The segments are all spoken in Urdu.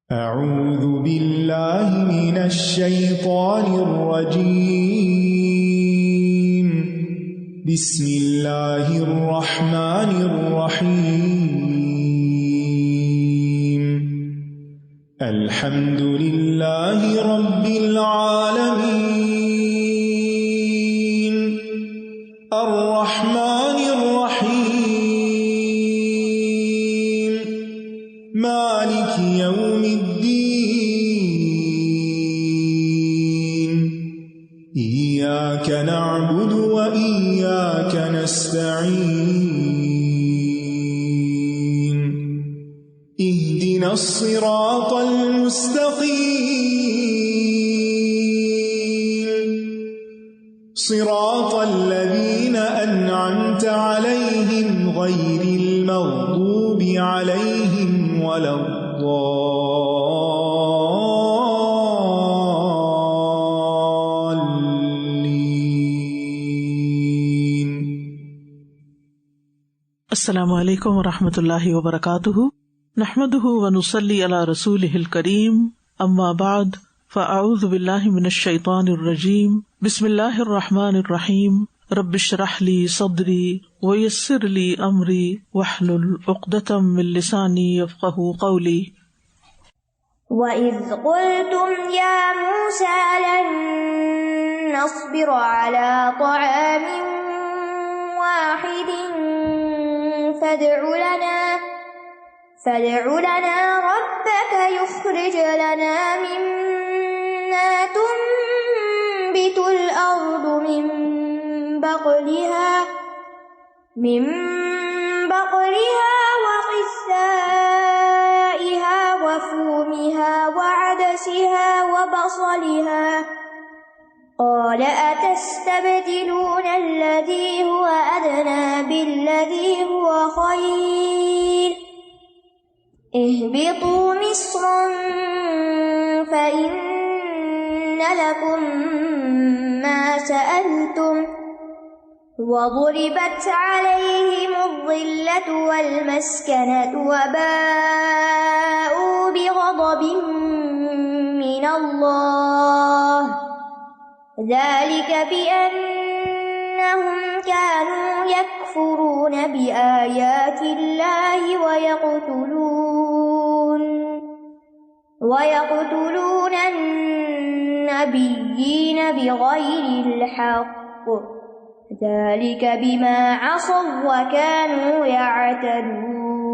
اعوذ باللہ من الشیطان الرجیم بسم اللہ الرحمن الرحیم الحمد للہ رب العالمین الرحمن الرحیم مالک یوم الدین ایاک نعبد وإیاک نستعین اهدنا الصراط المستقیم صراط الذین انعمت علیہم غیر المغضوب علیہم ولا الضالین۔ السلام علیکم ورحمۃ اللہ وبرکاتہ، نحمدہ ونصلی علی رسولہ الکریم، اما بعد فاعوذ باللہ من الشیطان الرجیم، بسم اللہ الرحمن الرحیم، رب اشرح لی صدری ویسر لی امری واحلل عقدۃ من لسانی یفقہوا قولی۔ وَإِذْ قُلْتُمْ يَا مُوسَىٰ لَن نَّصْبِرَ عَلَىٰ طَعَامٍ وَاحِدٍ فادع لنا ربك يخرج لنا مما تنبت الأرض من بقلها وقثائها وفومها وعدسها وبصلها قال أتستبدلون الذي هو أدنى بالذي هو خير اهبطوا مصرا فإن لكم ما سألتم وضربت عليهم الذلة والمسكنة وباءوا بغضب من الله ذلك بأنهم كانوا يكفرون بآيات الله ويقتلون النبيين بغير الحق ذلك بما عصوا وكانوا يعتدون۔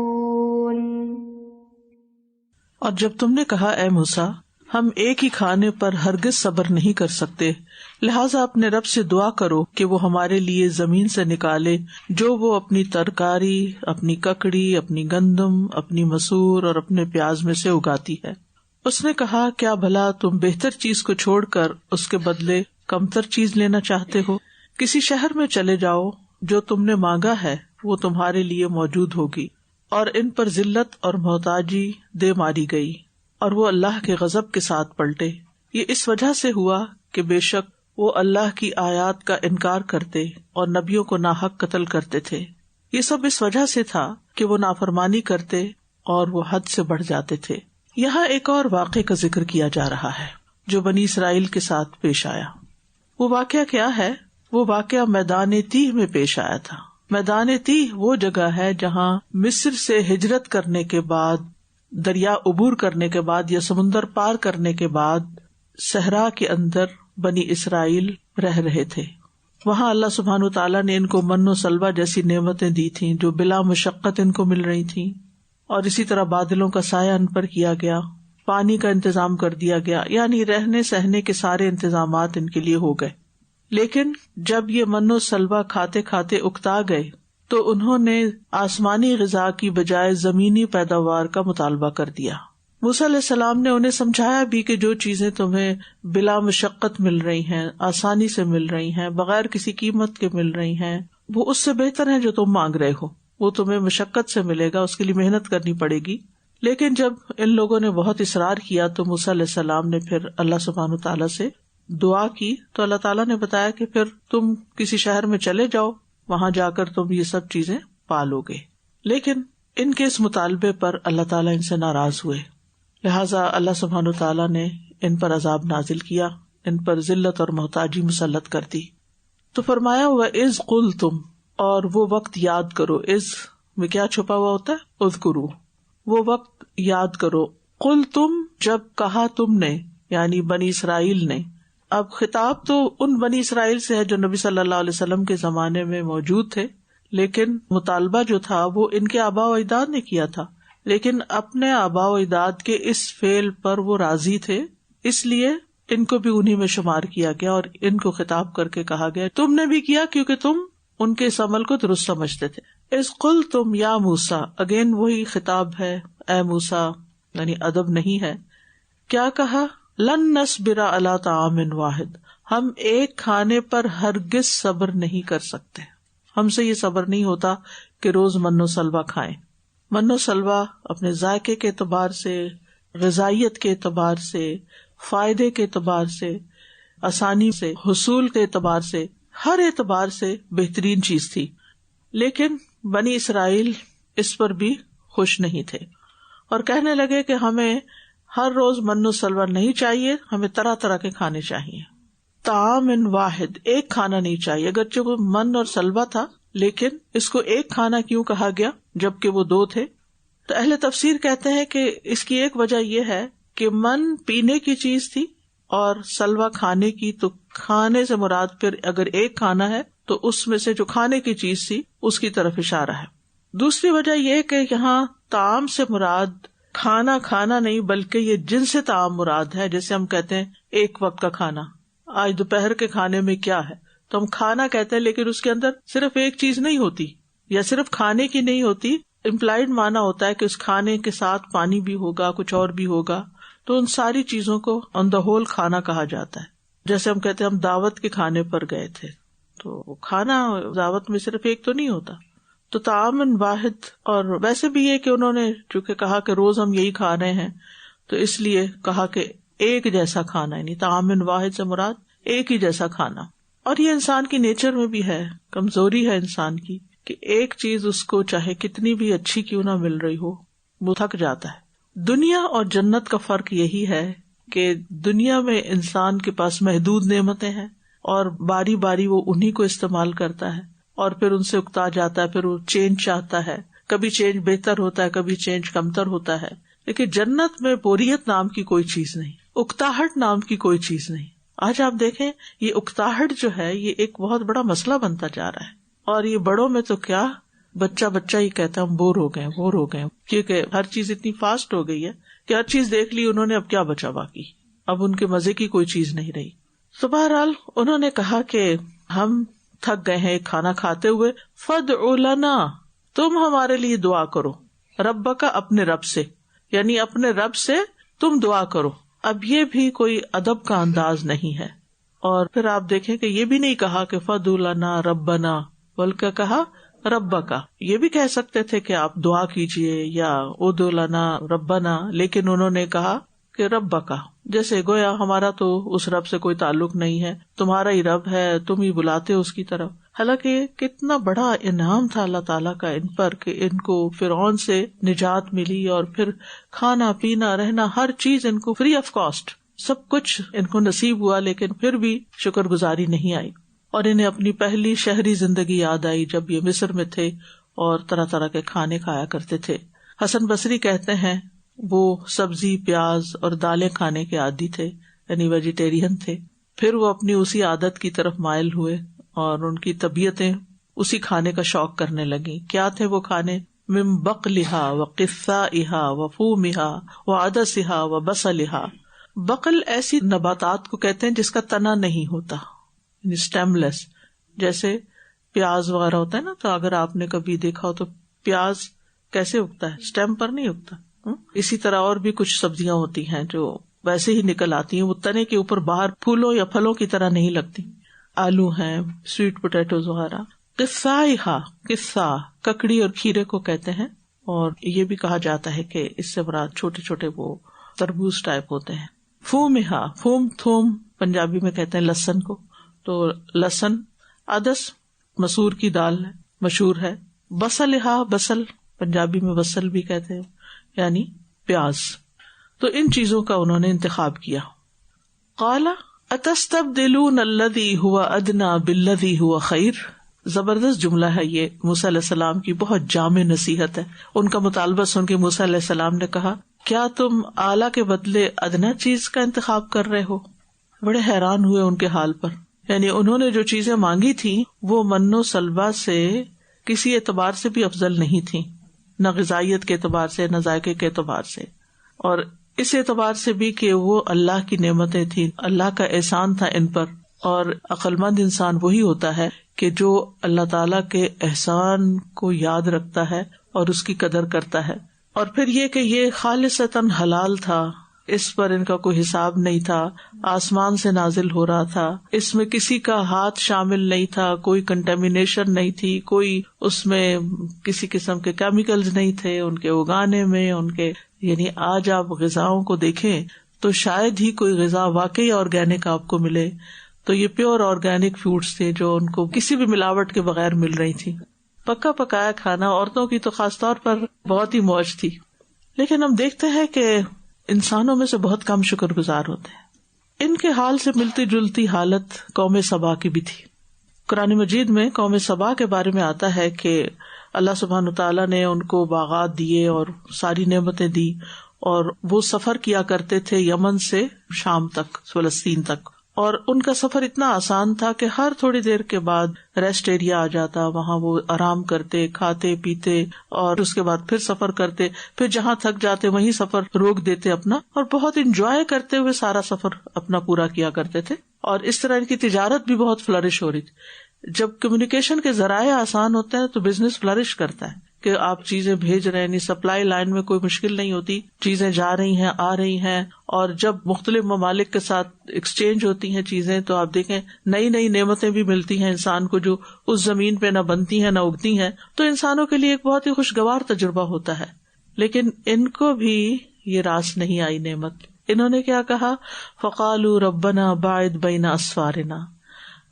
اور جب تم نے کہا اے موسیٰ ہم ایک ہی کھانے پر ہرگز صبر نہیں کر سکتے، لہٰذا اپنے رب سے دعا کرو کہ وہ ہمارے لیے زمین سے نکالے جو وہ اپنی ترکاری، اپنی ککڑی، اپنی گندم، اپنی مسور اور اپنے پیاز میں سے اگاتی ہے۔ اس نے کہا کیا بھلا تم بہتر چیز کو چھوڑ کر اس کے بدلے کمتر چیز لینا چاہتے ہو؟ کسی شہر میں چلے جاؤ، جو تم نے مانگا ہے وہ تمہارے لیے موجود ہوگی، اور ان پر ذلت اور محتاجی دے ماری گئی، اور وہ اللہ کے غضب کے ساتھ پلٹے۔ یہ اس وجہ سے ہوا کہ بے شک وہ اللہ کی آیات کا انکار کرتے اور نبیوں کو ناحق قتل کرتے تھے۔ یہ سب اس وجہ سے تھا کہ وہ نافرمانی کرتے اور وہ حد سے بڑھ جاتے تھے۔ یہاں ایک اور واقعے کا ذکر کیا جا رہا ہے جو بنی اسرائیل کے ساتھ پیش آیا۔ وہ واقعہ کیا ہے؟ وہ واقعہ میدان تیہ میں پیش آیا تھا۔ میدان تیہ وہ جگہ ہے جہاں مصر سے ہجرت کرنے کے بعد، دریا عبور کرنے کے بعد یا سمندر پار کرنے کے بعد صحرا کے اندر بنی اسرائیل رہ رہے تھے۔ وہاں اللہ سبحانہ تعالیٰ نے ان کو من و سلوہ جیسی نعمتیں دی تھیں جو بلا مشقت ان کو مل رہی تھیں، اور اسی طرح بادلوں کا سایہ ان پر کیا گیا، پانی کا انتظام کر دیا گیا، یعنی رہنے سہنے کے سارے انتظامات ان کے لیے ہو گئے۔ لیکن جب یہ من و سلوہ کھاتے کھاتے اکتا گئے تو انہوں نے آسمانی غذا کی بجائے زمینی پیداوار کا مطالبہ کر دیا۔ موسیٰ علیہ السلام نے انہیں سمجھایا بھی کہ جو چیزیں تمہیں بلا مشقت مل رہی ہیں، آسانی سے مل رہی ہیں، بغیر کسی قیمت کے مل رہی ہیں، وہ اس سے بہتر ہے جو تم مانگ رہے ہو۔ وہ تمہیں مشقت سے ملے گا، اس کے لیے محنت کرنی پڑے گی۔ لیکن جب ان لوگوں نے بہت اصرار کیا تو موسیٰ علیہ السلام نے پھر اللہ سبحانہ تعالیٰ سے دعا کی، تو اللہ تعالیٰ نے بتایا کہ پھر تم کسی شہر میں چلے جاؤ، وہاں جا کر تم یہ سب چیزیں پالو گے۔ لیکن ان کے اس مطالبے پر اللہ تعالیٰ ان سے ناراض ہوئے، لہٰذا اللہ سبحانہ تعالیٰ نے ان پر عذاب نازل کیا، ان پر ذلت اور محتاجی مسلط کر دی. تو فرمایا وَإِذْ قُلْتُمْ، اور وہ وقت یاد کرو. اذ میں کیا چھپا ہوا ہوتا ہے؟ اذکرو، وہ وقت یاد کرو. قُلْتُمْ، جب کہا تم نے، یعنی بنی اسرائیل نے. اب خطاب تو ان بنی اسرائیل سے ہے جو نبی صلی اللہ علیہ وسلم کے زمانے میں موجود تھے، لیکن مطالبہ جو تھا وہ ان کے آباء و اجداد نے کیا تھا، لیکن اپنے آباء و اجداد کے اس فعل پر وہ راضی تھے، اس لیے ان کو بھی انہی میں شمار کیا گیا اور ان کو خطاب کر کے کہا گیا تم نے بھی کیا کیونکہ تم ان کے اس عمل کو درست سمجھتے تھے. اذ قلتم یا موسیٰ، اگین وہی خطاب ہے، اے موسیٰ، یعنی ادب نہیں ہے. کیا کہا؟ لن نصبر علی طعام واحد، ہم ایک کھانے پر ہرگز صبر نہیں کر سکتے. ہم سے یہ صبر نہیں ہوتا کہ روز من و سلوہ کھائیں. من و سلوہ اپنے ذائقے کے اعتبار سے، غذائیت کے اعتبار سے، فائدے کے اعتبار سے، آسانی سے، حصول کے اعتبار سے، ہر اعتبار سے بہترین چیز تھی. لیکن بنی اسرائیل اس پر بھی خوش نہیں تھے اور کہنے لگے کہ ہمیں ہر روز من و سلوہ نہیں چاہیے، ہمیں طرح طرح کے کھانے چاہیے. طعام واحد، ایک کھانا نہیں چاہیے. اگرچہ وہ من اور سلوہ تھا لیکن اس کو ایک کھانا کیوں کہا گیا جبکہ وہ دو تھے؟ تو اہل تفسیر کہتے ہیں کہ اس کی ایک وجہ یہ ہے کہ من پینے کی چیز تھی اور سلوہ کھانے کی. تو کھانے سے مراد پھر اگر ایک کھانا ہے تو اس میں سے جو کھانے کی چیز تھی اس کی طرف اشارہ ہے. دوسری وجہ یہ کہ یہاں طعام سے مراد کھانا کھانا نہیں بلکہ یہ جن سے طعام مراد ہے. جیسے ہم کہتے ہیں ایک وقت کا کھانا، آج دوپہر کے کھانے میں کیا ہے، تو ہم کھانا کہتے ہیں لیکن اس کے اندر صرف ایک چیز نہیں ہوتی یا صرف کھانے کی نہیں ہوتی. امپلائڈ معنی ہوتا ہے کہ اس کھانے کے ساتھ پانی بھی ہوگا، کچھ اور بھی ہوگا. تو ان ساری چیزوں کو آن دا ہول کھانا کہا جاتا ہے. جیسے ہم کہتے ہیں ہم دعوت کے کھانے پر گئے تھے تو کھانا دعوت میں صرف ایک تو نہیں ہوتا. تو طعام واحد، اور ویسے بھی یہ کہ انہوں نے چونکہ کہا کہ روز ہم یہی کھا رہے ہیں تو اس لیے کہا کہ ایک جیسا کھانا، یعنی طعام واحد سے مراد ایک ہی جیسا کھانا. اور یہ انسان کی نیچر میں بھی ہے، کمزوری ہے انسان کی کہ ایک چیز اس کو چاہے کتنی بھی اچھی کیوں نہ مل رہی ہو وہ تھک جاتا ہے. دنیا اور جنت کا فرق یہی ہے کہ دنیا میں انسان کے پاس محدود نعمتیں ہیں اور باری باری وہ انہی کو استعمال کرتا ہے اور پھر ان سے اکتا جاتا ہے، پھر وہ چینج چاہتا ہے. کبھی چینج بہتر ہوتا ہے، کبھی چینج کمتر ہوتا ہے. لیکن جنت میں بوریت نام کی کوئی چیز نہیں، اکتاہٹ نام کی کوئی چیز نہیں. آج آپ دیکھیں یہ اکتاہٹ جو ہے یہ ایک بہت بڑا مسئلہ بنتا جا رہا ہے. اور یہ بڑوں میں تو کیا، بچہ ہی کہتا ہے ہم بور ہو گئے کیونکہ ہر چیز اتنی فاسٹ ہو گئی ہے کہ ہر چیز دیکھ لی انہوں نے، اب کیا بچا باقی، اب ان کے مزے کی کوئی چیز نہیں رہی. تو بہرحال انہوں نے کہا کہ ہم تھک گئے ہیں کھانا کھاتے ہوئے. فادع لنا، تم ہمارے لیے دعا کرو. ربک، اپنے رب سے، یعنی اپنے رب سے تم دعا کرو. اب یہ بھی کوئی ادب کا انداز نہیں ہے. اور پھر آپ دیکھیں کہ یہ بھی نہیں کہا کہ فادع لنا ربنا، بلکہ کہا ربکا. یہ بھی کہہ سکتے تھے کہ آپ دعا کیجئے یا ادع لنا ربنا، لیکن انہوں نے کہا کہ ربکا، جیسے گویا ہمارا تو اس رب سے کوئی تعلق نہیں ہے، تمہارا ہی رب ہے، تم ہی بلاتے ہو اس کی طرف. حالانکہ کتنا بڑا انعام تھا اللہ تعالیٰ کا ان پر کہ ان کو فرعون سے نجات ملی اور پھر کھانا پینا رہنا ہر چیز ان کو فری آف کاسٹ، سب کچھ ان کو نصیب ہوا. لیکن پھر بھی شکر گزاری نہیں آئی اور انہیں اپنی پہلی شہری زندگی یاد آئی جب یہ مصر میں تھے اور طرح طرح کے کھانے کھایا کرتے تھے. حسن بصری کہتے ہیں وہ سبزی، پیاز اور دالیں کھانے کے عادی تھے، یعنی ویجیٹیرین تھے. پھر وہ اپنی اسی عادت کی طرف مائل ہوئے اور ان کی طبیعتیں اسی کھانے کا شوق کرنے لگیں. کیا تھے وہ کھانے؟ من بقلھا وقثائھا وفومھا وعدسھا وبصلھا. بقل ایسی نباتات کو کہتے ہیں جس کا تنا نہیں ہوتا، یعنی اسٹیم لیس. جیسے پیاز وغیرہ ہوتا ہے نا، تو اگر آپ نے کبھی دیکھا ہو تو پیاز کیسے اگتا ہے؟ اسٹیم پر نہیں اگتا. اسی طرح اور بھی کچھ سبزیاں ہوتی ہیں جو ویسے ہی نکل آتی ہیں، وہ تنے کے اوپر باہر پھولوں یا پھلوں کی طرح نہیں لگتی. آلو ہیں، سویٹ پوٹیٹوز وغیرہ. قثائھا، قصا ککڑی اور کھیرے کو کہتے ہیں. اور یہ بھی کہا جاتا ہے کہ اس سے مراد چھوٹے چھوٹے وہ تربوز ٹائپ ہوتے ہیں. فومھا، فوم تھوم پنجابی میں کہتے ہیں لہسن کو، تو لہسن. عدس مسور کی دال ہے، مشہور ہے. بصلھا، بصل پنجابی میں بصل بھی کہتے ہیں، یعنی پیاز. تو ان چیزوں کا انہوں نے انتخاب کیا. قال اتستبدلون الذی هو ادنی بالذی هو خیر. زبردست جملہ ہے یہ، موسیٰ علیہ السلام کی بہت جامع نصیحت ہے. ان کا مطالبہ سن کے موسیٰ علیہ السلام نے کہا کیا تم اعلیٰ کے بدلے ادنا چیز کا انتخاب کر رہے ہو؟ بڑے حیران ہوئے ان کے حال پر. یعنی انہوں نے جو چیزیں مانگی تھیں وہ من و سلوہ سے کسی اعتبار سے بھی افضل نہیں تھیں، نہ غذائیت کے اعتبار سے، نہ ذائقے کے اعتبار سے، اور اس اعتبار سے بھی کہ وہ اللہ کی نعمتیں تھیں، اللہ کا احسان تھا ان پر. اور عقل مند انسان وہی ہوتا ہے کہ جو اللہ تعالیٰ کے احسان کو یاد رکھتا ہے اور اس کی قدر کرتا ہے. اور پھر یہ کہ یہ خالصتاً حلال تھا، اس پر ان کا کوئی حساب نہیں تھا، آسمان سے نازل ہو رہا تھا، اس میں کسی کا ہاتھ شامل نہیں تھا، کوئی کنٹامینیشن نہیں تھی، کوئی اس میں کسی قسم کے کیمیکلز نہیں تھے ان کے اگانے میں، ان کے. یعنی آج آپ غذاؤں کو دیکھیں تو شاید ہی کوئی غذا واقعی آرگینک آپ کو ملے، تو یہ پیور آرگینک فوڈز تھے جو ان کو کسی بھی ملاوٹ کے بغیر مل رہی تھی. پکا پکایا کھانا عورتوں کی تو خاص طور پر بہت ہی موج تھی. لیکن ہم دیکھتے ہیں کہ انسانوں میں سے بہت کم شکر گزار ہوتے ہیں. ان کے حال سے ملتی جلتی حالت قوم سبا کی بھی تھی. قرآن مجید میں قوم سبا کے بارے میں آتا ہے کہ اللہ سبحانہ تعالیٰ نے ان کو باغات دیے اور ساری نعمتیں دی، اور وہ سفر کیا کرتے تھے یمن سے شام تک، فلسطین تک. اور ان کا سفر اتنا آسان تھا کہ ہر تھوڑی دیر کے بعد ریسٹ ایریا آ جاتا، وہاں وہ آرام کرتے، کھاتے پیتے، اور اس کے بعد پھر سفر کرتے، پھر جہاں تھک جاتے وہیں سفر روک دیتے اپنا، اور بہت انجوائے کرتے ہوئے سارا سفر اپنا پورا کیا کرتے تھے. اور اس طرح ان کی تجارت بھی بہت فلرش ہو رہی تھی. جب کمیونیکیشن کے ذرائع آسان ہوتے ہیں تو بزنس فلرش کرتا ہے کہ آپ چیزیں بھیج رہے ہیں، یعنی سپلائی لائن میں کوئی مشکل نہیں ہوتی، چیزیں جا رہی ہیں آ رہی ہیں. اور جب مختلف ممالک کے ساتھ ایکسچینج ہوتی ہیں چیزیں تو آپ دیکھیں نئی نئی نعمتیں بھی ملتی ہیں انسان کو جو اس زمین پہ نہ بنتی ہیں نہ اگتی ہیں، تو انسانوں کے لیے ایک بہت ہی خوشگوار تجربہ ہوتا ہے. لیکن ان کو بھی یہ راس نہیں آئی نعمت. انہوں نے کیا کہا؟ فقالوا ربنا باعد بین اسفارنا،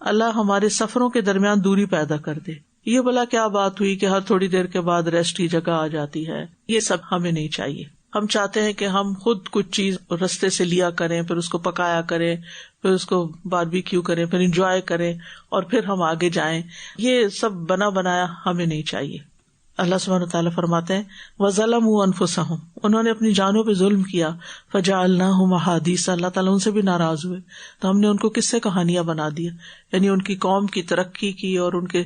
اللہ ہمارے سفروں کے درمیان دوری پیدا کر دے. یہ بلا کیا بات ہوئی کہ ہر تھوڑی دیر کے بعد ریسٹ کی جگہ آ جاتی ہے؟ یہ سب ہمیں نہیں چاہیے. ہم چاہتے ہیں کہ ہم خود کچھ چیز رستے سے لیا کریں، پھر اس کو پکایا کریں، پھر اس کو باربیکیو کریں، پھر انجوائے کریں، اور پھر ہم آگے جائیں. یہ سب بنا بنایا ہمیں نہیں چاہیے. اللہ سبحانہ تعالیٰ فرماتے ہیں وَظَلَمُوا أَنفُسَهُمْ، انہوں نے اپنی جانوں پہ ظلم کیا. فَجَعَلْنَاهُمْ أَحَادِيثَ، اللہ تعالیٰ ان سے بھی ناراض ہوئے تو ہم نے ان کو قصے کہانیاں بنا دیا. یعنی ان کی قوم کی ترقی کی اور ان کے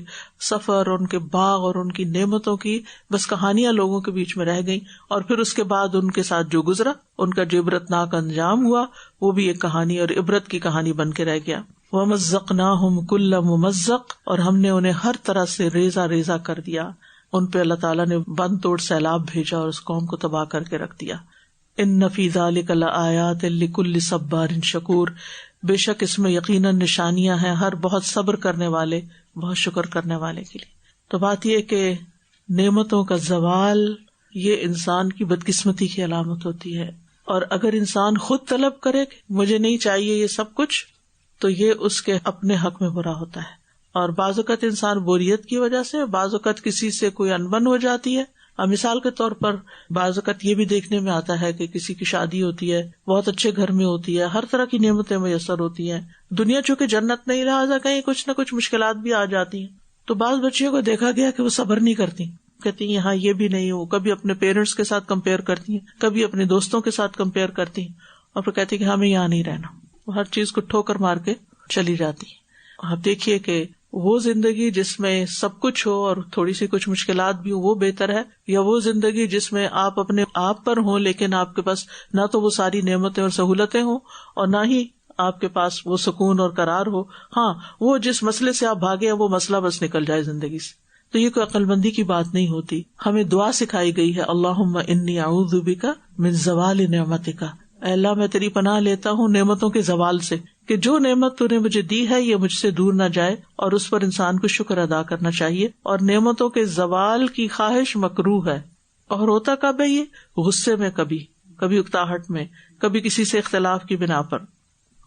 سفر اور ان کے باغ اور ان کی نعمتوں کی بس کہانیاں لوگوں کے بیچ میں رہ گئیں، اور پھر اس کے بعد ان کے ساتھ جو گزرا، ان کا جو عبرتناک انجام ہوا، وہ بھی ایک کہانی اور عبرت کی کہانی بن کے رہ گیا. وَمَزَّقْنَاهُمْ كُلَّ مُمَزَّقٍ، اور ہم نے انہیں ہر طرح سے ریزہ ریزہ کر دیا. ان پہ اللہ تعالیٰ نے بند توڑ سیلاب بھیجا اور اس قوم کو تباہ کر کے رکھ دیا. ان فی ذلک لآیات لکل صبار شکور، بے شک اس میں یقیناً نشانیاں ہیں ہر بہت صبر کرنے والے، بہت شکر کرنے والے کے لیے. تو بات یہ کہ نعمتوں کا زوال یہ انسان کی بدقسمتی کی علامت ہوتی ہے، اور اگر انسان خود طلب کرے کہ مجھے نہیں چاہیے یہ سب کچھ، تو یہ اس کے اپنے حق میں برا ہوتا ہے. اور بعض اوقات انسان بوریت کی وجہ سے، بعض اوقات کسی سے کوئی انبن ہو جاتی ہے. مثال کے طور پر بعض اوقات یہ بھی دیکھنے میں آتا ہے کہ کسی کی شادی ہوتی ہے، بہت اچھے گھر میں ہوتی ہے، ہر طرح کی نعمتیں میسر ہوتی ہیں، دنیا چونکہ جنت نہیں، لہٰذا کہیں کچھ نہ کچھ مشکلات بھی آ جاتی ہیں. تو بعض بچیوں کو دیکھا گیا کہ وہ صبر نہیں کرتی، کہتی ہیں یہاں یہ بھی نہیں ہو، کبھی اپنے پیرنٹس کے ساتھ کمپیئر کرتی ہیں، کبھی اپنے دوستوں کے ساتھ کمپیئر کرتی ہیں، اور پھر کہتی ہیں کہ ہمیں یہاں نہیں رہنا. وہ ہر چیز کو ٹھوکر مار کے چلی جاتی ہیں. آپ دیکھیے کہ وہ زندگی جس میں سب کچھ ہو اور تھوڑی سی کچھ مشکلات بھی ہو وہ بہتر ہے، یا وہ زندگی جس میں آپ اپنے آپ پر ہوں لیکن آپ کے پاس نہ تو وہ ساری نعمتیں اور سہولتیں ہوں اور نہ ہی آپ کے پاس وہ سکون اور قرار ہو. ہاں، وہ جس مسئلے سے آپ بھاگے وہ مسئلہ بس نکل جائے زندگی سے. تو یہ کوئی عقل مندی کی بات نہیں ہوتی. ہمیں دعا سکھائی گئی ہے اللہم انی اعوذ بک من زوال نعمتک، اے اللہ میں تیری پناہ لیتا ہوں نعمتوں کے زوال سے، کہ جو نعمت تو نے مجھے دی ہے یہ مجھ سے دور نہ جائے، اور اس پر انسان کو شکر ادا کرنا چاہیے. اور نعمتوں کے زوال کی خواہش مکروہ ہے. اور ہوتا کب ہے؟ یہ غصے میں، کبھی اکتاہٹ میں، کبھی کسی سے اختلاف کی بنا پر.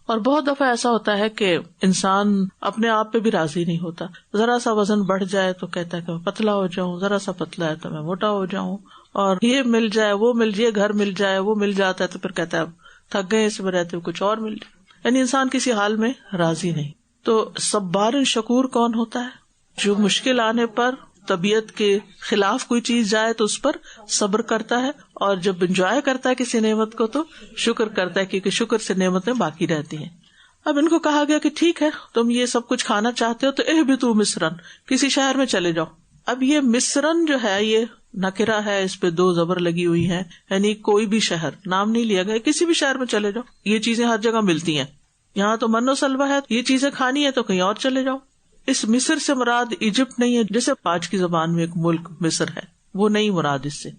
اور بہت دفعہ ایسا ہوتا ہے کہ انسان اپنے آپ پہ بھی راضی نہیں ہوتا. ذرا سا وزن بڑھ جائے تو کہتا ہے کہ میں پتلا ہو جاؤں، ذرا سا پتلا ہے تو میں موٹا ہو جاؤں، اور یہ مل جائے وہ مل جائے, گھر مل جائے وہ مل جاتا ہے تو پھر کہتا ہے اب تھک گئے اس میں رہتے ہوئے, کچھ اور مل جائے. یعنی انسان کسی حال میں راضی نہیں. تو صبار شکور کون ہوتا ہے؟ جو مشکل آنے پر طبیعت کے خلاف کوئی چیز جائے تو اس پر صبر کرتا ہے, اور جب انجوائے کرتا ہے کسی نعمت کو تو شکر کرتا ہے, کیونکہ شکر سے نعمتیں باقی رہتی ہیں. اب ان کو کہا گیا کہ ٹھیک ہے تم یہ سب کچھ کھانا چاہتے ہو تو اہبطوا مصرن, کسی شہر میں چلے جاؤ. اب یہ مصرن جو ہے یہ نکرہ ہے, اس پہ 2 زبر لگی ہوئی ہیں, یعنی کوئی بھی شہر, نام نہیں لیا گیا, کسی بھی شہر میں چلے جاؤ. یہ چیزیں ہر جگہ ملتی ہیں, یہاں تو من و سلوہ ہے, یہ چیزیں کھانی ہے تو کہیں اور چلے جاؤ. اس مصر سے مراد ایجپٹ نہیں ہے جیسے آج کی زبان میں ایک ملک مصر ہے, وہ نہیں مراد اس سے,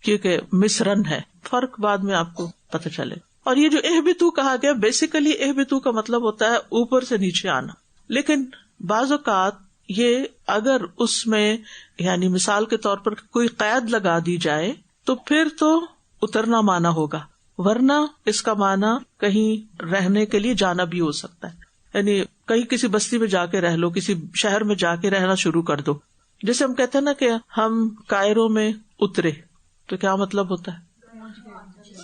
کیونکہ مصرن ہے. فرق بعد میں آپ کو پتہ چلے. اور یہ جو اہبطوا کہا گیا, بیسیکلی اہبطوا کا مطلب ہوتا ہے اوپر سے نیچے آنا, لیکن بعض اوقات یہ اگر اس میں یعنی مثال کے طور پر کوئی قید لگا دی جائے تو پھر تو اترنا مانا ہوگا, ورنہ اس کا مانا کہیں رہنے کے لیے جانا بھی ہو سکتا ہے. یعنی کہیں کسی بستی میں جا کے رہ لو, کسی شہر میں جا کے رہنا شروع کر دو. جیسے ہم کہتے ہیں نا کہ ہم کائرو میں اترے, تو کیا مطلب ہوتا ہے؟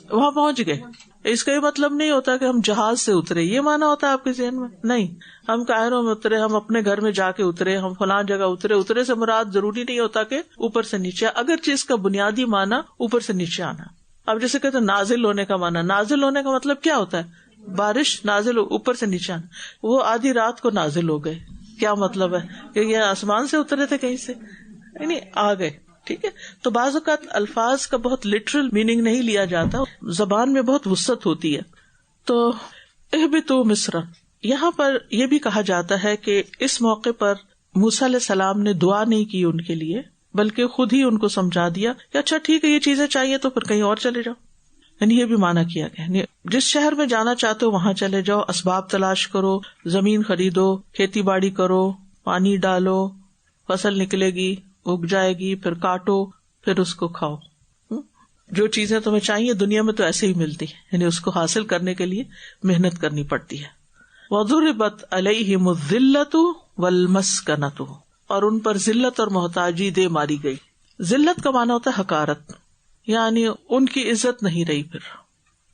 وہاں پہنچ گئے. اس کا یہ مطلب نہیں ہوتا کہ ہم جہاز سے اترے, یہ مانا ہوتا ہے آپ کے ذہن میں؟ نہیں, ہم کائرو میں اترے, ہم اپنے گھر میں جا کے اترے, ہم فلاں جگہ اترے. اترے سے مراد ضروری نہیں ہوتا کہ اوپر سے نیچے, اگرچہ اس کا بنیادی مانا اوپر سے نیچے آنا. اب جیسے کہتے ہیں نازل ہونے کا مانا, نازل ہونے کا مطلب کیا ہوتا ہے؟ بارش نازل اوپر سے نیچے آنا. وہ آدھی رات کو نازل ہو گئے, کیا مطلب ہے کہ یہ آسمان سے اترے تھے کہیں سے؟ یعنی آ گئے. ٹھیک ہے, تو بعض اوقات الفاظ کا بہت لٹرل میننگ نہیں لیا جاتا, زبان میں بہت وسعت ہوتی ہے. تو اہبطوا مصرا, یہاں پر یہ بھی کہا جاتا ہے کہ اس موقع پر موسیٰ علیہ السلام نے دعا نہیں کی ان کے لیے, بلکہ خود ہی ان کو سمجھا دیا کہ اچھا ٹھیک ہے یہ چیزیں چاہیے تو پھر کہیں اور چلے جاؤ. یعنی یہ بھی مانا کیا گیا, یعنی جس شہر میں جانا چاہتے ہو وہاں چلے جاؤ, اسباب تلاش کرو, زمین خریدو, کھیتی باڑی کرو, پانی ڈالو, فصل نکلے گی, اگ جائے گی, پھر کاٹو, پھر اس کو کھاؤ. جو چیزیں تمہیں چاہیے دنیا میں تو ایسے ہی ملتی ہیں, یعنی اس کو حاصل کرنے کے لیے محنت کرنی پڑتی ہے. وَضُرِبَتْ عَلَيْهِمُ الذِّلَّةُ وَالْمَسْكَنَةُ, اور ان پر ذلت اور محتاجی دے ماری گئی. ذلت کا معنی ہوتا ہے حقارت, یعنی ان کی عزت نہیں رہی. پھر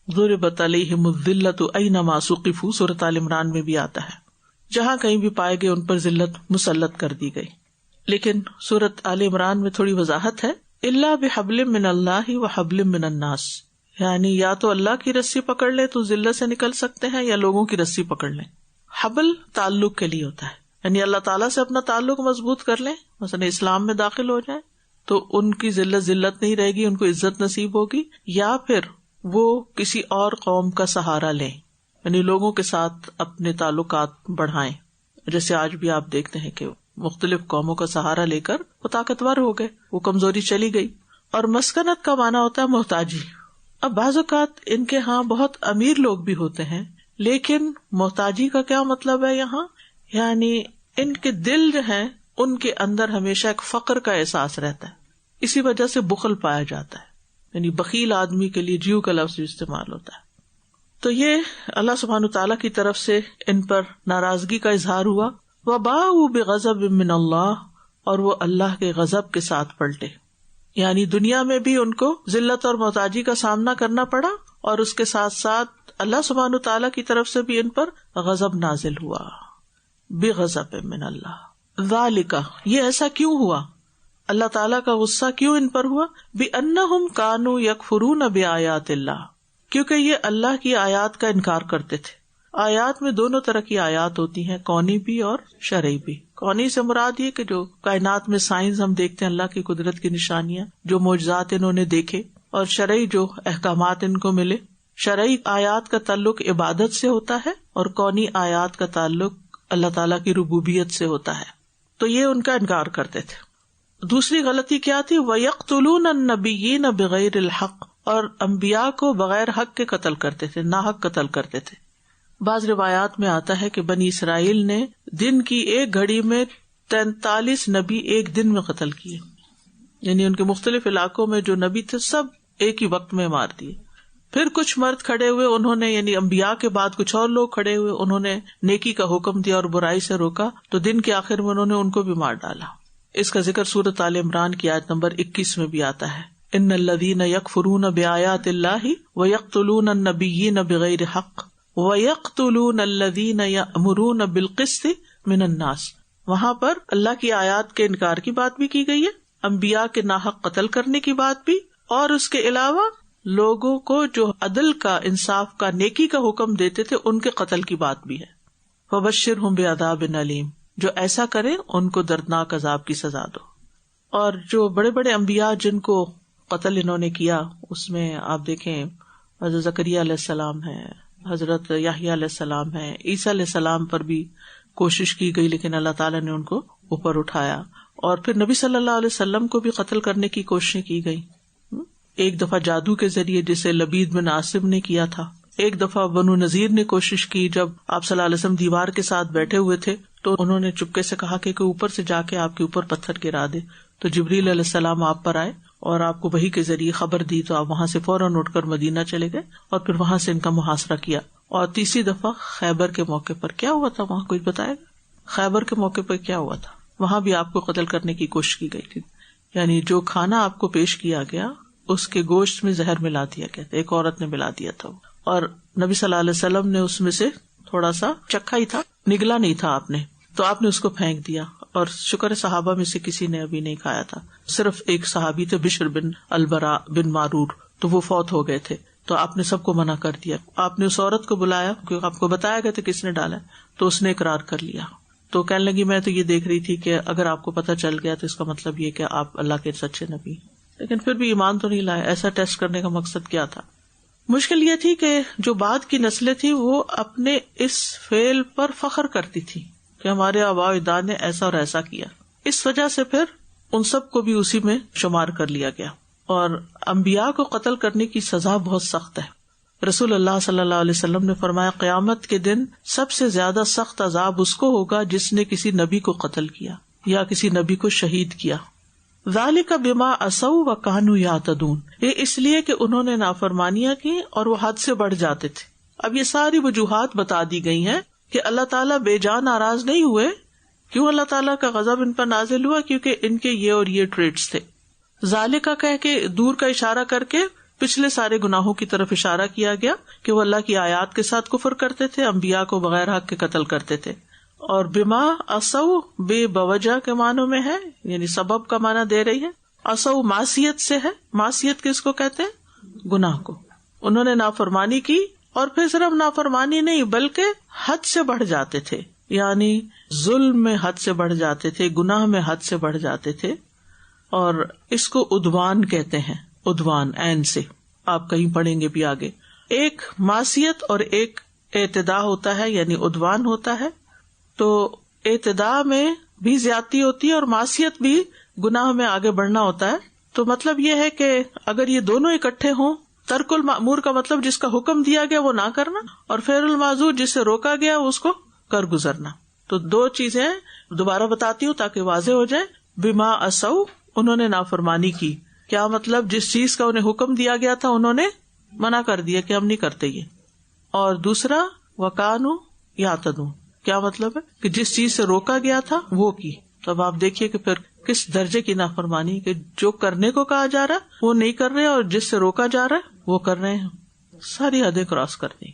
ضربت علیہم الذلۃ اینما ثقفوا, سورۃ آل عمران میں بھی آتا ہے, جہاں کہیں بھی پائے گئے ان پر ذلت مسلط کر دی گئی. لیکن سورۃ آل عمران میں تھوڑی وضاحت ہے, الا بحبل من اللہ وحبل من الناس, یعنی یا تو اللہ کی رسی پکڑ لے تو ذلت سے نکل سکتے ہیں, یا لوگوں کی رسی پکڑ لیں. حبل تعلق کے لیے ہوتا ہے, یعنی اللہ تعالیٰ سے اپنا تعلق مضبوط کر لیں, مثلا اسلام میں داخل ہو جائیں تو ان کی ذلت نہیں رہے گی, ان کو عزت نصیب ہوگی. یا پھر وہ کسی اور قوم کا سہارا لیں, یعنی لوگوں کے ساتھ اپنے تعلقات بڑھائیں. جیسے آج بھی آپ دیکھتے ہیں کہ مختلف قوموں کا سہارا لے کر وہ طاقتور ہو گئے, وہ کمزوری چلی گئی. اور مسکنت کا معنی ہوتا ہے محتاجی. اب بعض اوقات ان کے ہاں بہت امیر لوگ بھی ہوتے ہیں, لیکن محتاجی کا کیا مطلب ہے یہاں؟ یعنی ان کے دل جو ہیں ان کے اندر ہمیشہ ایک فقر کا احساس رہتا ہے, اسی وجہ سے بخل پایا جاتا ہے. یعنی بخیل آدمی کے لیے جیو کا لفظ استعمال ہوتا ہے. تو یہ اللہ سبحانہ تعالیٰ کی طرف سے ان پر ناراضگی کا اظہار ہوا. وباءوا بغضب من اللہ, اور وہ اللہ کے غضب کے ساتھ پلٹے. یعنی دنیا میں بھی ان کو ذلت اور محتاجی کا سامنا کرنا پڑا, اور اس کے ساتھ ساتھ اللہ سبحانہ تعالیٰ کی طرف سے بھی ان پر غضب نازل ہوا. بغضب من اللہ. ذالک, یہ ایسا کیوں ہوا؟ اللہ تعالیٰ کا غصہ کیوں ان پر ہوا؟ بِأَنَّهُمْ كَانُوا يَكْفُرُونَ بِآيَاتِ اللَّهِ, کیونکہ یہ اللہ کی آیات کا انکار کرتے تھے. آیات میں دونوں طرح کی آیات ہوتی ہیں, کونی بھی اور شرعی بھی. کونی سے مراد یہ کہ جو کائنات میں سائنس ہم دیکھتے ہیں, اللہ کی قدرت کی نشانیاں, جو معجزات انہوں نے دیکھے, اور شرعی جو احکامات ان کو ملے. شرعی آیات کا تعلق عبادت سے ہوتا ہے, اور کونی آیات کا تعلق اللہ تعالیٰ کی ربوبیت سے ہوتا ہے. تو یہ ان کا انکار کرتے تھے. دوسری غلطی کیا تھی؟ وَيَقْتُلُونَ النَّبِيِّينَ بِغَيْرِ الْحَقِّ, اور انبیاء کو بغیر حق کے قتل کرتے تھے, ناحق قتل کرتے تھے. بعض روایات میں آتا ہے کہ بنی اسرائیل نے دن کی ایک گھڑی میں 43 نبی ایک دن میں قتل کیے. یعنی ان کے مختلف علاقوں میں جو نبی تھے سب ایک ہی وقت میں مار دیے. پھر کچھ مرد کھڑے ہوئے, انہوں نے یعنی انبیاء کے بعد کچھ اور لوگ کھڑے ہوئے, انہوں نے نیکی کا حکم دیا اور برائی سے روکا, تو دن کے آخر میں انہوں نے ان کو بھی مار ڈالا. اس کا ذکر سورۃ آل عمران کی آیت نمبر 21 میں بھی آتا ہے. ان الذین یکفرون بآیات اللہ ویقتلون النبیین بغیر حق ویقتلون الذین یأمرون بالقسط من الناس. وہاں پر اللہ کی آیات کے انکار کی بات بھی کی گئی ہے، انبیاء کے ناحق قتل کرنے کی بات بھی، اور اس کے علاوہ لوگوں کو جو عدل کا، انصاف کا، نیکی کا حکم دیتے تھے ان کے قتل کی بات بھی ہے. فبشرہم بعذاب علیم، جو ایسا کرے ان کو دردناک عذاب کی سزا دو. اور جو بڑے بڑے انبیاء جن کو قتل انہوں نے کیا، اس میں آپ دیکھیں حضرت زکریا علیہ السلام ہے، حضرت یحییٰ علیہ السلام ہے، عیسیٰ علیہ السلام پر بھی کوشش کی گئی لیکن اللہ تعالیٰ نے ان کو اوپر اٹھایا. اور پھر نبی صلی اللہ علیہ وسلم کو بھی قتل کرنے کی کوششیں کی گئی. ایک دفعہ جادو کے ذریعے جسے لبید بن عاصم نے کیا تھا، ایک دفعہ بنو نذیر نے کوشش کی، جب آپ صلی اللہ علیہ وسلم دیوار کے ساتھ بیٹھے ہوئے تھے تو انہوں نے چپکے سے کہا کہ کوئی اوپر سے جا کے آپ کے اوپر پتھر گرا دے. تو جبریل علیہ السلام آپ پر آئے اور آپ کو وحی کے ذریعے خبر دی، تو آپ وہاں سے فوراً اٹھ کر مدینہ چلے گئے اور پھر وہاں سے ان کا محاصرہ کیا. اور تیسری دفعہ خیبر کے موقع پر کیا ہوا تھا، وہاں کوئی بتائے گا؟ خیبر کے موقع پر کیا ہوا تھا؟ وہاں بھی آپ کو قتل کرنے کی کوشش کی گئی تھی. یعنی جو کھانا آپ کو پیش کیا گیا اس کے گوشت میں زہر ملا دیا گیا تھا، ایک عورت نے ملا دیا تھا، اور نبی صلی اللہ علیہ وسلم نے اس میں سے تھوڑا سا چکھا ہی تھا، نگلا نہیں تھا آپ نے، تو آپ نے اس کو پھینک دیا. اور شکر صحابہ میں سے کسی نے ابھی نہیں کھایا تھا، صرف ایک صحابی تھے بشر بن البراء بن معرور، تو وہ فوت ہو گئے تھے. تو آپ نے سب کو منع کر دیا. آپ نے اس عورت کو بلایا کیونکہ آپ کو بتایا گیا تھا کس نے ڈالا، تو اس نے اقرار کر لیا. تو کہنے لگی میں تو یہ دیکھ رہی تھی کہ اگر آپ کو پتہ چل گیا تو اس کا مطلب یہ کہ آپ اللہ کے سچے نبی، لیکن پھر بھی ایمان تو نہیں لائے. ایسا ٹیسٹ کرنے کا مقصد کیا تھا؟ مشکل یہ تھی کہ جو بعد کی نسلیں تھی وہ اپنے اس فعل پر فخر کرتی تھی کہ ہمارے آباء و اجداد نے ایسا اور ایسا کیا. اس وجہ سے پھر ان سب کو بھی اسی میں شمار کر لیا گیا. اور انبیاء کو قتل کرنے کی سزا بہت سخت ہے. رسول اللہ صلی اللہ علیہ وسلم نے فرمایا قیامت کے دن سب سے زیادہ سخت عذاب اس کو ہوگا جس نے کسی نبی کو قتل کیا یا کسی نبی کو شہید کیا. ذالک بما عصوا وکانوا یعتدون، یہ اس لیے کہ انہوں نے نافرمانیاں کی اور وہ حد سے بڑھ جاتے تھے. اب یہ ساری وجوہات بتا دی گئی ہیں کہ اللہ تعالیٰ بے جان ناراض نہیں ہوئے. کیوں اللہ تعالیٰ کا غضب ان پر نازل ہوا؟ کیونکہ ان کے یہ اور یہ ٹریٹس تھے. ذالک کہہ کے دور کا اشارہ کر کے پچھلے سارے گناہوں کی طرف اشارہ کیا گیا کہ وہ اللہ کی آیات کے ساتھ کفر کرتے تھے، انبیاء کو بغیر حق کے قتل کرتے تھے. اور بما عصوا بے بوجہ کے معنوں میں ہے، یعنی سبب کا معنی دے رہی ہے. عصوا معصیت سے ہے. معصیت کس کو کہتے ہیں؟ گناہ کو. انہوں نے نافرمانی کی، اور پھر صرف نافرمانی نہیں بلکہ حد سے بڑھ جاتے تھے، یعنی ظلم میں حد سے بڑھ جاتے تھے، گناہ میں حد سے بڑھ جاتے تھے. اور اس کو عدوان کہتے ہیں. عدوان عین سے، آپ کہیں پڑھیں گے بھی آگے. ایک معصیت اور ایک اعتداء ہوتا ہے، یعنی عدوان ہوتا ہے. تو اعتداء میں بھی زیادتی ہوتی ہے اور معصیت بھی گناہ میں آگے بڑھنا ہوتا ہے. تو مطلب یہ ہے کہ اگر یہ دونوں اکٹھے ہوں، ترک المأمور کا مطلب جس کا حکم دیا گیا وہ نہ کرنا، اور فعل المعذور جس سے روکا گیا اس کو کر گزرنا. تو دو چیزیں دوبارہ بتاتی ہوں تاکہ واضح ہو جائے. بما عصوا، انہوں نے نافرمانی کی. کیا مطلب؟ جس چیز کا انہیں حکم دیا گیا تھا انہوں نے منع کر دیا کہ ہم نہیں کرتے یہ. اور دوسرا وکانوا یعتدون، کیا مطلب ہے کہ جس چیز سے روکا گیا تھا وہ کی. تو اب آپ دیکھیے کہ پھر کس درجے کی نافرمانی، کہ جو کرنے کو کہا جا رہا ہے وہ نہیں کر رہے اور جس سے روکا جا رہا ہے وہ کر رہے ہیں. ساری حدیں کراس کر دی.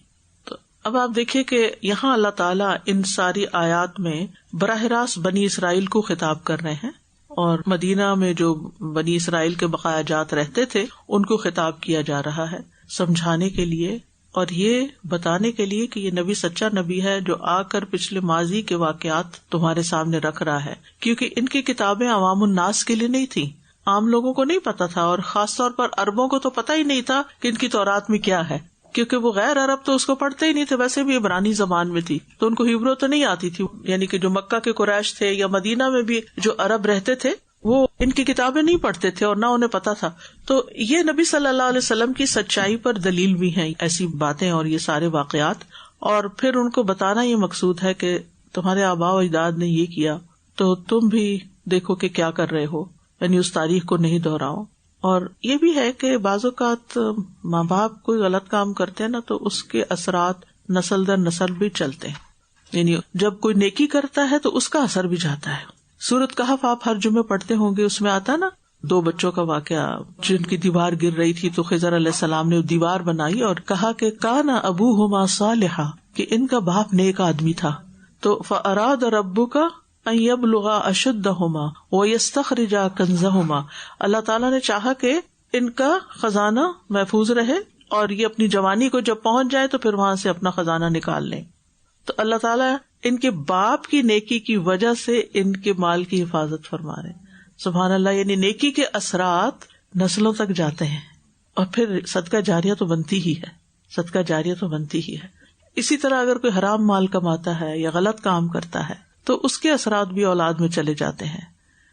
تو اب آپ دیکھیے کہ یہاں اللہ تعالیٰ ان ساری آیات میں براہ راست بنی اسرائیل کو خطاب کر رہے ہیں، اور مدینہ میں جو بنی اسرائیل کے بقایا جات رہتے تھے ان کو خطاب کیا جا رہا ہے، سمجھانے کے لیے اور یہ بتانے کے لیے کہ یہ نبی سچا نبی ہے جو آ کر پچھلے ماضی کے واقعات تمہارے سامنے رکھ رہا ہے. کیونکہ ان کی کتابیں عوام الناس کے لیے نہیں تھی، عام لوگوں کو نہیں پتا تھا، اور خاص طور پر عربوں کو تو پتا ہی نہیں تھا کہ ان کی تورات میں کیا ہے، کیونکہ وہ غیر عرب تو اس کو پڑھتے ہی نہیں تھے. ویسے بھی عبرانی زبان میں تھی تو ان کو ہیبرو تو نہیں آتی تھی. یعنی کہ جو مکہ کے قریش تھے یا مدینہ میں بھی جو عرب رہتے تھے وہ ان کی کتابیں نہیں پڑھتے تھے اور نہ انہیں پتا تھا. تو یہ نبی صلی اللہ علیہ وسلم کی سچائی پر دلیل بھی ہیں ایسی باتیں اور یہ سارے واقعات. اور پھر ان کو بتانا یہ مقصود ہے کہ تمہارے آباء و اجداد نے یہ کیا تو تم بھی دیکھو کہ کیا کر رہے ہو، یعنی اس تاریخ کو نہیں دہراؤ. اور یہ بھی ہے کہ بعض اوقات ماں باپ کوئی غلط کام کرتے ہیں نا تو اس کے اثرات نسل در نسل بھی چلتے ہیں. یعنی جب کوئی نیکی کرتا ہے تو اس کا اثر بھی جاتا ہے. سورۃ کہف آپ ہر جمعے پڑھتے ہوں گے، اس میں آتا نا 2 بچوں کا واقعہ جن کی دیوار گر رہی تھی تو خضر علیہ السلام نے دیوار بنائی اور کہا کہ کان ابوہما صالحا، کہ ان کا باپ نیک آدمی تھا. تو فاراد ربک ان یبلغا اشدہما ویستخرجا کنزہما، اللہ تعالیٰ نے چاہا کہ ان کا خزانہ محفوظ رہے اور یہ اپنی جوانی کو جب پہنچ جائے تو پھر وہاں سے اپنا خزانہ نکال لیں. تو اللہ تعالیٰ ان کے باپ کی نیکی کی وجہ سے ان کے مال کی حفاظت فرما رہے ہیں. سبحان اللہ. یعنی نیکی کے اثرات نسلوں تک جاتے ہیں اور پھر صدقہ جاریہ تو بنتی ہی ہے، صدقہ جاریہ تو بنتی ہی ہے. اسی طرح اگر کوئی حرام مال کماتا ہے یا غلط کام کرتا ہے تو اس کے اثرات بھی اولاد میں چلے جاتے ہیں.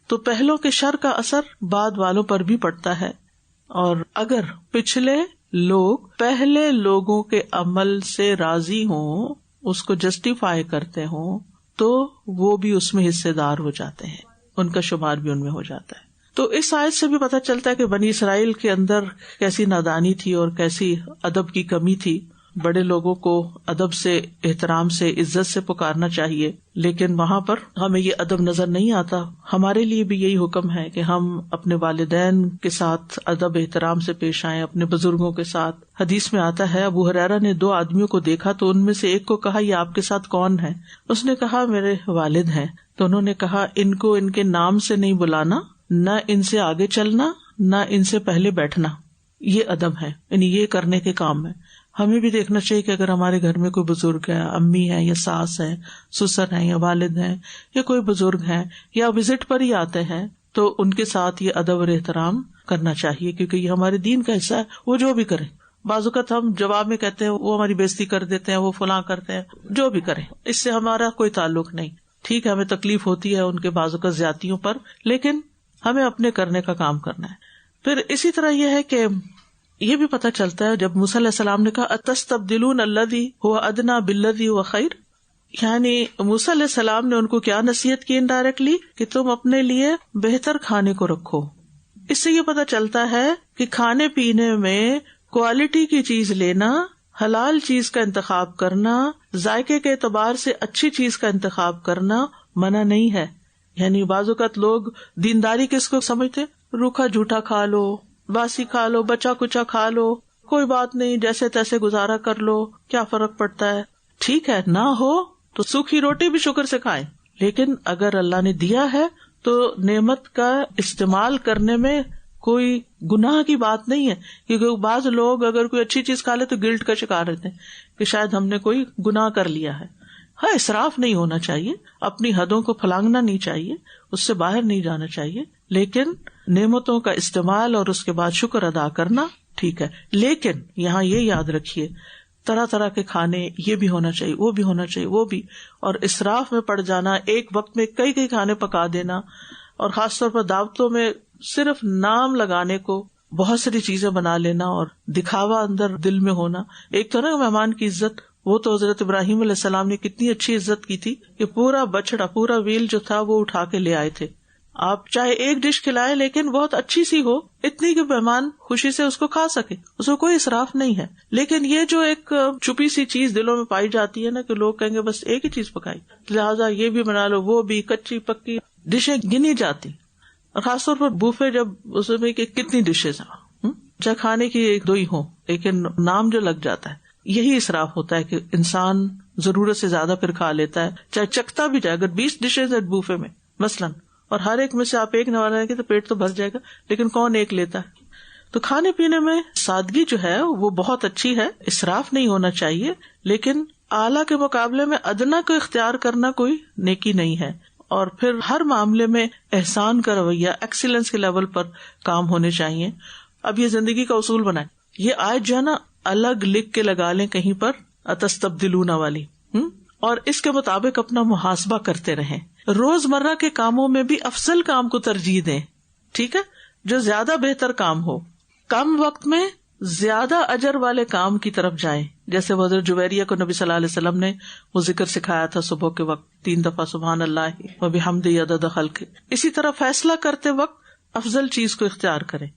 تو پہلوں کے شر کا اثر بعد والوں پر بھی پڑتا ہے، اور اگر پچھلے لوگ پہلے لوگوں کے عمل سے راضی ہوں، اس کو جسٹیفائی کرتے ہوں، تو وہ بھی اس میں حصے دار ہو جاتے ہیں، ان کا شمار بھی ان میں ہو جاتا ہے. تو اس آیت سے بھی پتہ چلتا ہے کہ بنی اسرائیل کے اندر کیسی نادانی تھی اور کیسی ادب کی کمی تھی. بڑے لوگوں کو ادب سے، احترام سے، عزت سے پکارنا چاہیے، لیکن وہاں پر ہمیں یہ ادب نظر نہیں آتا. ہمارے لیے بھی یہی حکم ہے کہ ہم اپنے والدین کے ساتھ ادب احترام سے پیش آئیں، اپنے بزرگوں کے ساتھ. حدیث میں آتا ہے ابو ہریرہ نے 2 آدمیوں کو دیکھا تو ان میں سے ایک کو کہا یہ آپ کے ساتھ کون ہے؟ اس نے کہا میرے والد ہیں. تو انہوں نے کہا ان کو ان کے نام سے نہیں بلانا، نہ ان سے آگے چلنا، نہ ان سے پہلے بیٹھنا. یہ ادب ہے، یعنی یہ کرنے کے کام ہے. ہمیں بھی دیکھنا چاہیے کہ اگر ہمارے گھر میں کوئی بزرگ ہے، امی ہے یا ساس ہے، سسر ہیں یا والد ہیں یا کوئی بزرگ ہیں یا وزٹ پر ہی آتے ہیں، تو ان کے ساتھ یہ ادب اور احترام کرنا چاہیے، کیونکہ یہ ہمارے دین کا حصہ ہے. وہ جو بھی کریں، بعض اوقات ہم جواب میں کہتے ہیں وہ ہماری بےزتی کر دیتے ہیں، وہ فلاں کرتے ہیں، جو بھی کریں اس سے ہمارا کوئی تعلق نہیں. ٹھیک ہے، ہمیں تکلیف ہوتی ہے ان کے بعض اوقات زیادتیوں پر، لیکن ہمیں اپنے کرنے کا کام کرنا ہے. پھر اسی طرح یہ ہے کہ یہ بھی پتہ چلتا ہے جب موسیٰ علیہ السلام نے کہا اتستبدلون الذی هو ادنی بالذی هو خیر، یعنی موسیٰ علیہ السلام نے ان کو کیا نصیحت کی انڈائریکٹلی کہ تم اپنے لیے بہتر کھانے کو رکھو. اس سے یہ پتہ چلتا ہے کہ کھانے پینے میں کوالٹی کی چیز لینا، حلال چیز کا انتخاب کرنا، ذائقے کے اعتبار سے اچھی چیز کا انتخاب کرنا منع نہیں ہے. یعنی بعض اوقات لوگ دینداری کس کو سمجھتے، روکھا جھوٹا کھا لو، باسی کھا لو، بچا کچا کھا لو، کوئی بات نہیں، جیسے تیسے گزارا کر لو، کیا فرق پڑتا ہے. ٹھیک ہے، نہ ہو تو سوکھی روٹی بھی شکر سے کھائیں، لیکن اگر اللہ نے دیا ہے تو نعمت کا استعمال کرنے میں کوئی گناہ کی بات نہیں ہے. کیونکہ بعض لوگ اگر کوئی اچھی چیز کھا لے تو گلٹ کا شکار رہتے ہیں کہ شاید ہم نے کوئی گناہ کر لیا ہے. ہاں، اسراف نہیں ہونا چاہیے، اپنی حدوں کو پھلانگنا نہیں چاہیے، اس سے باہر نہیں جانا چاہیے، لیکن نعمتوں کا استعمال اور اس کے بعد شکر ادا کرنا ٹھیک ہے. لیکن یہاں یہ یاد رکھیے طرح طرح کے کھانے یہ بھی ہونا چاہیے، وہ بھی ہونا چاہیے، وہ بھی. اور اسراف میں پڑ جانا، ایک وقت میں کئی کھانے پکا دینا، اور خاص طور پر دعوتوں میں صرف نام لگانے کو بہت ساری چیزیں بنا لینا اور دکھاوا اندر دل میں ہونا. ایک تو نا مہمان کی عزت، وہ تو حضرت ابراہیم علیہ السلام نے کتنی اچھی عزت کی تھی کہ پورا بچڑا، پورا ویل جو تھا وہ اٹھا کے لے آئے تھے. آپ چاہے ایک ڈش کھلائے لیکن بہت اچھی سی ہو، اتنی کہ مہمان خوشی سے اس کو کھا سکے، اس کو کوئی اسراف نہیں ہے. لیکن یہ جو ایک چھپی سی چیز دلوں میں پائی جاتی ہے نا کہ لوگ کہیں گے بس ایک ہی چیز پکائی، لہٰذا یہ بھی بنا لو، وہ بھی، کچی پکی ڈشیں گنی جاتی. اور خاص طور پر بوفے جب اس میں کہ کتنی ڈشز ہیں، چاہے کھانے کی 1-2 ہی ہوں لیکن نام جو لگ جاتا ہے، یہی اسراف ہوتا ہے کہ انسان ضرورت سے زیادہ پھر کھا لیتا ہے، چاہے چکھتا بھی جائے. اگر 20 ڈشز ہے بوفے میں مثلاً اور ہر ایک میں سے آپ ایک نوالا لیں گے تو پیٹ تو بھر جائے گا، لیکن کون ایک لیتا ہے. تو کھانے پینے میں سادگی جو ہے وہ بہت اچھی ہے، اسراف نہیں ہونا چاہیے، لیکن اعلیٰ کے مقابلے میں ادنا کو اختیار کرنا کوئی نیکی نہیں ہے. اور پھر ہر معاملے میں احسان کا رویہ، ایکسیلنس کے لیول پر کام ہونے چاہیے. اب یہ زندگی کا اصول بنائیں. یہ آیت جو ہے نا الگ لکھ کے لگا لیں کہیں پر، اتستبدلون والی، اور اس کے مطابق اپنا محاسبہ کرتے رہیں. روزمرہ کے کاموں میں بھی افضل کام کو ترجیح دیں، ٹھیک ہے، جو زیادہ بہتر کام ہو. کم وقت میں زیادہ اجر والے کام کی طرف جائیں. جیسے حضرت جویریہ کو نبی صلی اللہ علیہ وسلم نے وہ ذکر سکھایا تھا صبح کے وقت 3 دفعہ سبحان اللہ و بحمدہ عدد خلقہ. اسی طرح فیصلہ کرتے وقت افضل چیز کو اختیار کریں،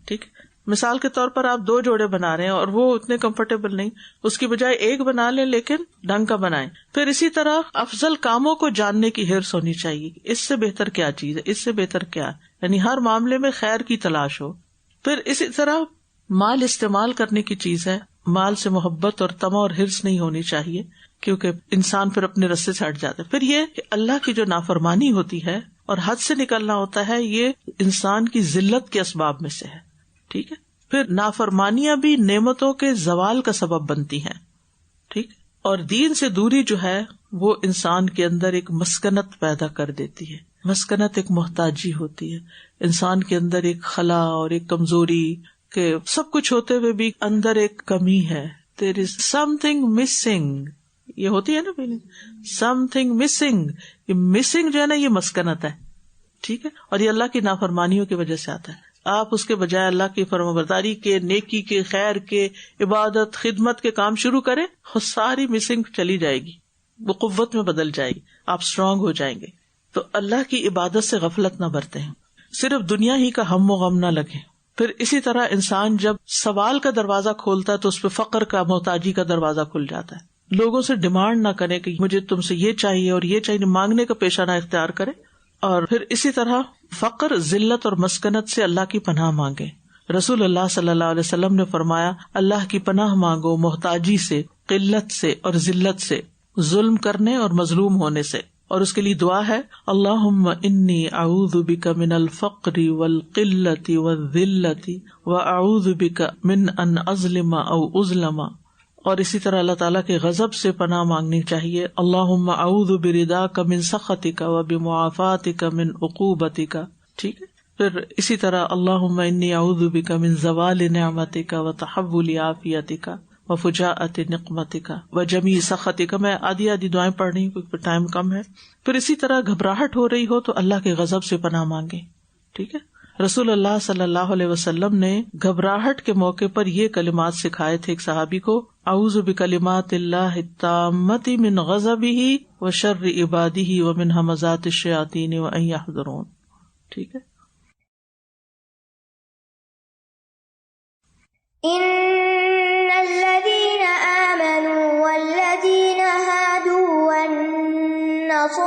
ٹھیک. مثال کے طور پر آپ 2 جوڑے بنا رہے ہیں اور وہ اتنے کمفرٹیبل نہیں، اس کی بجائے ایک بنا لیں لیکن ڈھنگ کا بنائیں. پھر اسی طرح افضل کاموں کو جاننے کی حرص ہونی چاہیے، اس سے بہتر کیا چیز ہے، اس سے بہتر کیا ہے، یعنی ہر معاملے میں خیر کی تلاش ہو. پھر اسی طرح مال استعمال کرنے کی چیز ہے، مال سے محبت اور طمع اور حرص نہیں ہونی چاہیے، کیونکہ انسان پھر اپنے رستے سے ہٹ جاتا ہے. پھر یہ کہ اللہ کی جو نافرمانی ہوتی ہے اور حد سے نکلنا ہوتا ہے، یہ انسان کی ذلت کے اسباب میں سے ہے. ٹھیک ہے. پھر نافرمانیاں بھی نعمتوں کے زوال کا سبب بنتی ہیں. ٹھیک. اور دین سے دوری جو ہے وہ انسان کے اندر ایک مسکنت پیدا کر دیتی ہے. مسکنت ایک محتاجی ہوتی ہے، انسان کے اندر ایک خلا اور ایک کمزوری کہ سب کچھ ہوتے ہوئے بھی اندر ایک کمی ہے. There is something missing. یہ ہوتی ہے نا فیلنگ، something missing. یہ مسنگ جو ہے نا یہ مسکنت ہے. ٹھیک ہے. اور یہ اللہ کی نافرمانیوں کی وجہ سے آتا ہے. آپ اس کے بجائے اللہ کی فرمانبرداری کے، نیکی کے، خیر کے، عبادت، خدمت کے کام شروع کریں، وہ ساری مسنگ چلی جائے گی، وہ قوت میں بدل جائے گی، آپ اسٹرانگ ہو جائیں گے. تو اللہ کی عبادت سے غفلت نہ برتیں، صرف دنیا ہی کا ہم و غم نہ لگے. پھر اسی طرح انسان جب سوال کا دروازہ کھولتا ہے تو اس پہ فقر کا، محتاجی کا دروازہ کھل جاتا ہے. لوگوں سے ڈیمانڈ نہ کرے کہ مجھے تم سے یہ چاہیے اور یہ چاہیے، مانگنے کا پیشہ نہ اختیار کرے. اور پھر اسی طرح فقر، ذلت اور مسکنت سے اللہ کی پناہ مانگے. رسول اللہ صلی اللہ علیہ وسلم نے فرمایا، اللہ کی پناہ مانگو محتاجی سے، قلت سے اور ذلت سے، ظلم کرنے اور مظلوم ہونے سے. اور اس کے لیے دعا ہے، اللہم انی اعوذ بک من الفقر والقلت والذلت واعوذ بک من ان اظلم او اظلم. اور اسی طرح اللہ تعالیٰ کے غضب سے پناہ مانگنی چاہیے، اللہم اعوذ برضاک من سخطک وبمعافاتک من عقوبتک. ٹھیک ہے. پھر اسی طرح اللہم انی اعوذ بک من زوال نعمتک وتحول عافیتک وفجاءت نقمتک وجمیع سخطک. میں آدھی دعائیں پڑھ رہی ہوں کیونکہ ٹائم کم ہے. پھر اسی طرح گھبراہٹ ہو رہی ہو تو اللہ کے غضب سے پناہ مانگے. ٹھیک ہے. رسول اللہ صلی اللہ علیہ وسلم نے گھبراہٹ کے موقع پر یہ کلمات سکھائے تھے ایک صحابی کو، اعوذ بکلمات اللہ التامۃ من غضبہ وشر عبادہ ومن ھمزات الشیاطین وان یحضرون. ٹھیک ہے. ان الذين آمنوا والذين هادوا والنصارى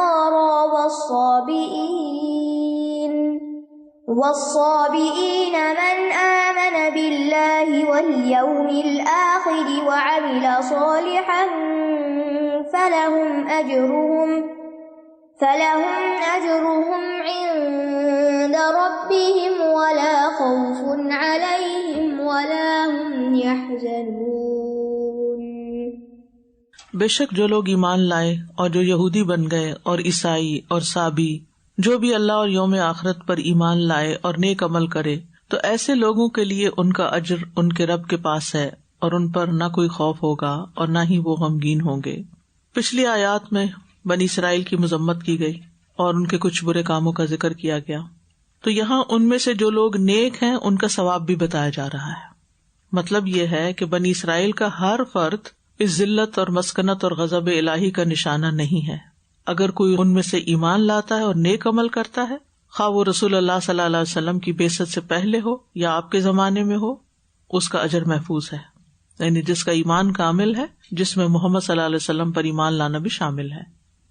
والصابئين من آمن بالله واليوم الآخر وعمل صالحا فلهم أجرهم عند ربهم ولا خوف عليهم ولا هم يحزنون. بے شک جو لوگ ایمان لائے اور جو یہودی بن گئے اور عیسائی اور صابی، جو بھی اللہ اور یوم آخرت پر ایمان لائے اور نیک عمل کرے، تو ایسے لوگوں کے لیے ان کا اجر ان کے رب کے پاس ہے اور ان پر نہ کوئی خوف ہوگا اور نہ ہی وہ غمگین ہوں گے. پچھلی آیات میں بنی اسرائیل کی مذمت کی گئی اور ان کے کچھ برے کاموں کا ذکر کیا گیا. تو یہاں ان میں سے جو لوگ نیک ہیں ان کا ثواب بھی بتایا جا رہا ہے. مطلب یہ ہے کہ بنی اسرائیل کا ہر فرد اس ذلت اور مسکنت اور غضب الہی کا نشانہ نہیں ہے. اگر کوئی ان میں سے ایمان لاتا ہے اور نیک عمل کرتا ہے، خواہ وہ رسول اللہ صلی اللہ علیہ وسلم کی بعثت سے پہلے ہو یا آپ کے زمانے میں ہو، اس کا اجر محفوظ ہے. یعنی جس کا ایمان کامل ہے، جس میں محمد صلی اللہ علیہ وسلم پر ایمان لانا بھی شامل ہے،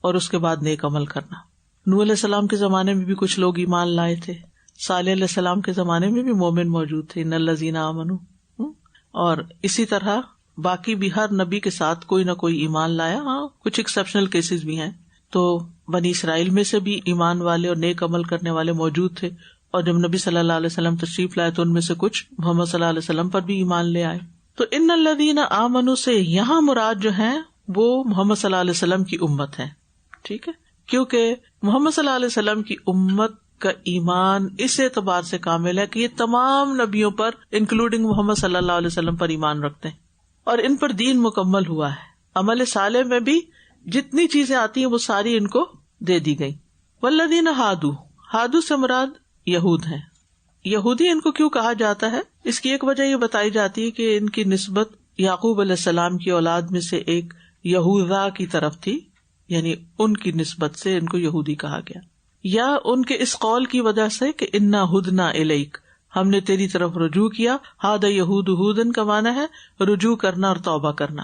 اور اس کے بعد نیک عمل کرنا. نوح علیہ السلام کے زمانے میں بھی کچھ لوگ ایمان لائے تھے، صالح علیہ السلام کے زمانے میں بھی مومن موجود تھے، ان الذین آمنوا. اور اسی طرح باقی بھی ہر نبی کے ساتھ کوئی نہ کوئی ایمان لایا. ہاں کچھ ایکسیپشنل کیسز بھی ہیں. تو بنی اسرائیل میں سے بھی ایمان والے اور نیک عمل کرنے والے موجود تھے، اور جب نبی صلی اللہ علیہ وسلم تشریف لائے تو ان میں سے کچھ محمد صلی اللہ علیہ وسلم پر بھی ایمان لے آئے. تو ان الذین آمنوا سے یہاں مراد جو ہیں وہ محمد صلی اللہ علیہ وسلم کی امت ہے. ٹھیک ہے. کیونکہ محمد صلی اللہ علیہ وسلم کی امت کا ایمان اس اعتبار سے کامل ہے کہ یہ تمام نبیوں پر انکلوڈنگ محمد صلی اللہ علیہ وسلم پر ایمان رکھتے ہیں اور ان پر دین مکمل ہوا ہے. عمل صالح میں بھی جتنی چیزیں آتی ہیں وہ ساری ان کو دے دی گئی. والذین ہادو سے مراد یہود ہیں. یہودی ان کو کیوں کہا جاتا ہے؟ اس کی ایک وجہ یہ بتائی جاتی ہے کہ ان کی نسبت یعقوب علیہ السلام کی اولاد میں سے ایک یہوذا کی طرف تھی، یعنی ان کی نسبت سے ان کو یہودی کہا گیا. یا ان کے اس قول کی وجہ سے کہ انا ہدنا الیک، ہم نے تیری طرف رجوع کیا. ہاد یہود ہودن کا معنی ہے رجوع کرنا اور توبہ کرنا.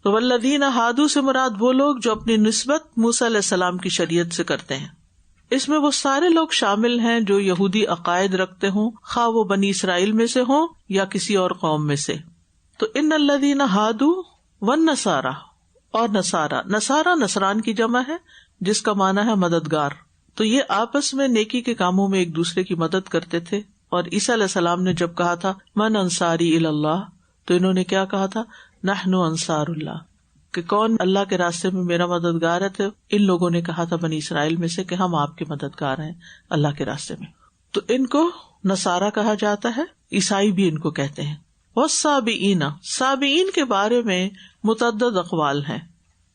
تو والذین ہادو سے مراد وہ لوگ جو اپنی نسبت موسیٰ علیہ السلام کی شریعت سے کرتے ہیں. اس میں وہ سارے لوگ شامل ہیں جو یہودی عقائد رکھتے ہوں، خواہ وہ بنی اسرائیل میں سے ہوں یا کسی اور قوم میں سے. تو ان الذین ہادو والنصارى اور نصارہ نصران کی جمع ہے جس کا معنی ہے مددگار. تو یہ آپس میں نیکی کے کاموں میں ایک دوسرے کی مدد کرتے تھے. اور عیسیٰ علیہ السلام نے جب کہا تھا من انصاری الی اللہ، تو انہوں نے کیا کہا تھا؟ نحن انصار اللہ، کہ کون اللہ کے راستے میں میرا مددگار ہے. تو ان لوگوں نے کہا تھا بنی اسرائیل میں سے کہ ہم آپ کے مددگار ہیں اللہ کے راستے میں. تو ان کو نصارہ کہا جاتا ہے، عیسائی بھی ان کو کہتے ہیں. والسابئین، سابئین کے بارے میں متعدد اقوال ہیں.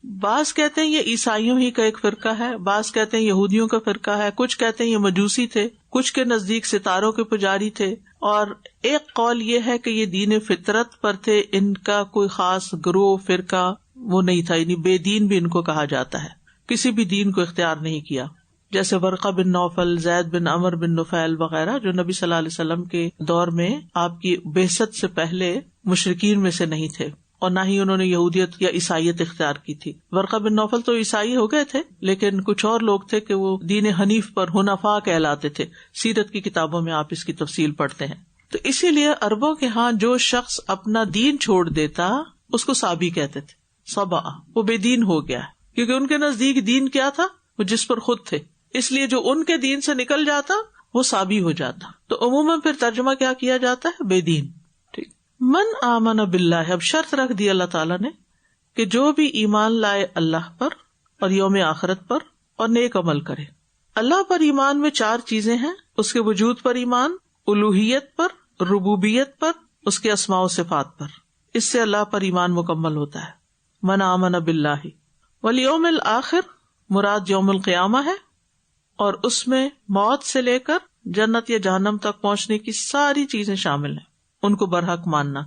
بعض کہتے ہیں یہ عیسائیوں ہی کا ایک فرقہ ہے، بعض کہتے ہیں یہودیوں کا فرقہ ہے، کچھ کہتے ہیں یہ مجوسی تھے، کچھ کے نزدیک ستاروں کے پجاری تھے، اور ایک قول یہ ہے کہ یہ دین فطرت پر تھے. ان کا کوئی خاص گروہ فرقہ وہ نہیں تھا، یعنی بے دین بھی ان کو کہا جاتا ہے، کسی بھی دین کو اختیار نہیں کیا. جیسے ورقہ بن نوفل، زید بن عمر بن نفیل وغیرہ جو نبی صلی اللہ علیہ وسلم کے دور میں آپ کی بعثت سے پہلے مشرکین میں سے نہیں تھے، اور نہ ہی انہوں نے یہودیت یا عیسائیت اختیار کی تھی. ورقہ بن نوفل تو عیسائی ہو گئے تھے، لیکن کچھ اور لوگ تھے کہ وہ دین حنیف پر حنفاء کہلاتے تھے. سیرت کی کتابوں میں آپ اس کی تفصیل پڑھتے ہیں. تو اسی لیے عربوں کے ہاں جو شخص اپنا دین چھوڑ دیتا اس کو صابی کہتے تھے. صبا، وہ بے دین ہو گیا، کیونکہ ان کے نزدیک دین کیا تھا؟ وہ جس پر خود تھے. اس لیے جو ان کے دین سے نکل جاتا وہ صابی ہو جاتا. تو عموماً پھر ترجمہ کیا کیا جاتا ہے؟ بے دین. ٹھیک. من آمن باللہ، اب شرط رکھ دی اللہ تعالیٰ نے کہ جو بھی ایمان لائے اللہ پر اور یوم آخرت پر اور نیک عمل کرے. اللہ پر ایمان میں 4 چیزیں ہیں: اس کے وجود پر ایمان، الوہیت پر، ربوبیت پر، اس کے اسماء و صفات پر. اس سے اللہ پر ایمان مکمل ہوتا ہے. من آمن باللہ والیوم الآخر مراد یوم القیامہ ہے، اور اس میں موت سے لے کر جنت یا جہنم تک پہنچنے کی ساری چیزیں شامل ہیں. ان کو برحق ماننا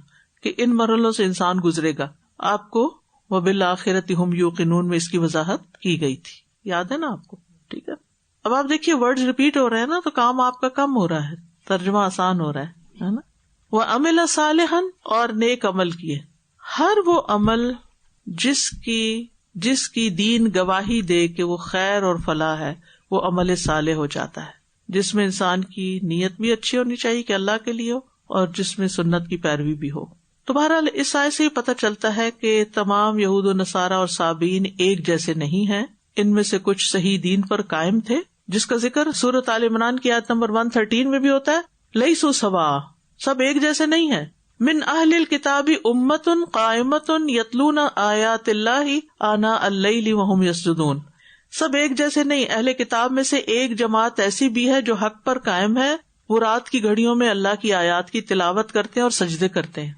کہ ان مرحلوں سے انسان گزرے گا. آپ کو وبالآخرۃ ھم یوقنون میں اس کی وضاحت کی گئی تھی، یاد ہے نا آپ کو؟ ٹھیک ہے. اب آپ دیکھیے ورڈز ریپیٹ ہو رہے ہیں نا، تو کام آپ کا کم ہو رہا ہے، ترجمہ آسان ہو رہا ہے نا. وعمل صالحا، اور نیک عمل کیے. ہر وہ عمل جس کی دین گواہی دے کہ وہ خیر اور فلاح ہے، وہ عمل صالح ہو جاتا ہے، جس میں انسان کی نیت بھی اچھی ہونی چاہیے کہ اللہ کے لیے ہو، اور جس میں سنت کی پیروی بھی ہو. تو بہرحال اس آیت سے پتہ چلتا ہے کہ تمام یہود و نصارہ اور صابئین ایک جیسے نہیں ہیں. ان میں سے کچھ صحیح دین پر قائم تھے، جس کا ذکر سورۃ آل عمران کی آیت نمبر 113 میں بھی ہوتا ہے. لیسوا سواء، سب ایک جیسے نہیں ہیں. من اہل الکتاب امۃ قائمۃ یتلون آیات اللہ آناء اللیل وہم یسجدون. سب ایک جیسے نہیں. اہل کتاب میں سے ایک جماعت ایسی بھی ہے جو حق پر قائم ہے، وہ رات کی گھڑیوں میں اللہ کی آیات کی تلاوت کرتے ہیں اور سجدے کرتے ہیں.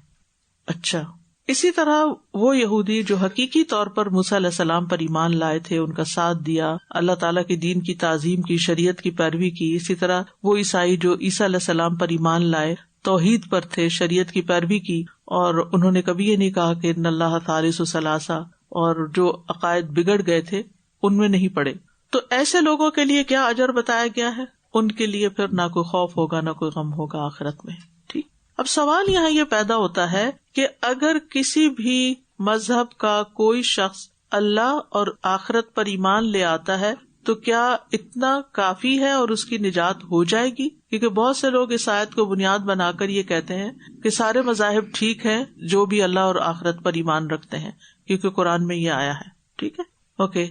اچھا، اسی طرح وہ یہودی جو حقیقی طور پر موسیٰ علیہ السلام پر ایمان لائے تھے، ان کا ساتھ دیا، اللہ تعالیٰ کے دین کی تعظیم کی، شریعت کی پیروی کی. اسی طرح وہ عیسائی جو عیسیٰ علیہ السلام پر ایمان لائے، توحید پر تھے، شریعت کی پیروی کی، اور انہوں نے کبھی یہ نہیں کہا کہ ان اللہ ثالث ثلاثہ، اور جو عقائد بگڑ گئے تھے ان میں نہیں پڑے. تو ایسے لوگوں کے لیے کیا اجر بتایا گیا ہے؟ ان کے لیے پھر نہ کوئی خوف ہوگا، نہ کوئی غم ہوگا آخرت میں. ٹھیک. اب سوال یہاں یہ پیدا ہوتا ہے کہ اگر کسی بھی مذہب کا کوئی شخص اللہ اور آخرت پر ایمان لے آتا ہے تو کیا اتنا کافی ہے اور اس کی نجات ہو جائے گی؟ کیونکہ بہت سے لوگ اس آیت کو بنیاد بنا کر یہ کہتے ہیں کہ سارے مذاہب ٹھیک ہیں جو بھی اللہ اور آخرت پر ایمان رکھتے ہیں، کیونکہ قرآن میں یہ آیا ہے. ٹھیک ہے، اوکے.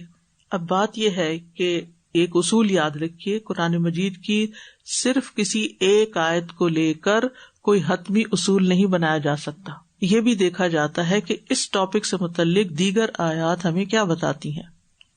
اب بات یہ ہے کہ ایک اصول یاد رکھیے، قرآن مجید کی صرف کسی ایک آیت کو لے کر کوئی حتمی اصول نہیں بنایا جا سکتا. یہ بھی دیکھا جاتا ہے کہ اس ٹاپک سے متعلق دیگر آیات ہمیں کیا بتاتی ہیں.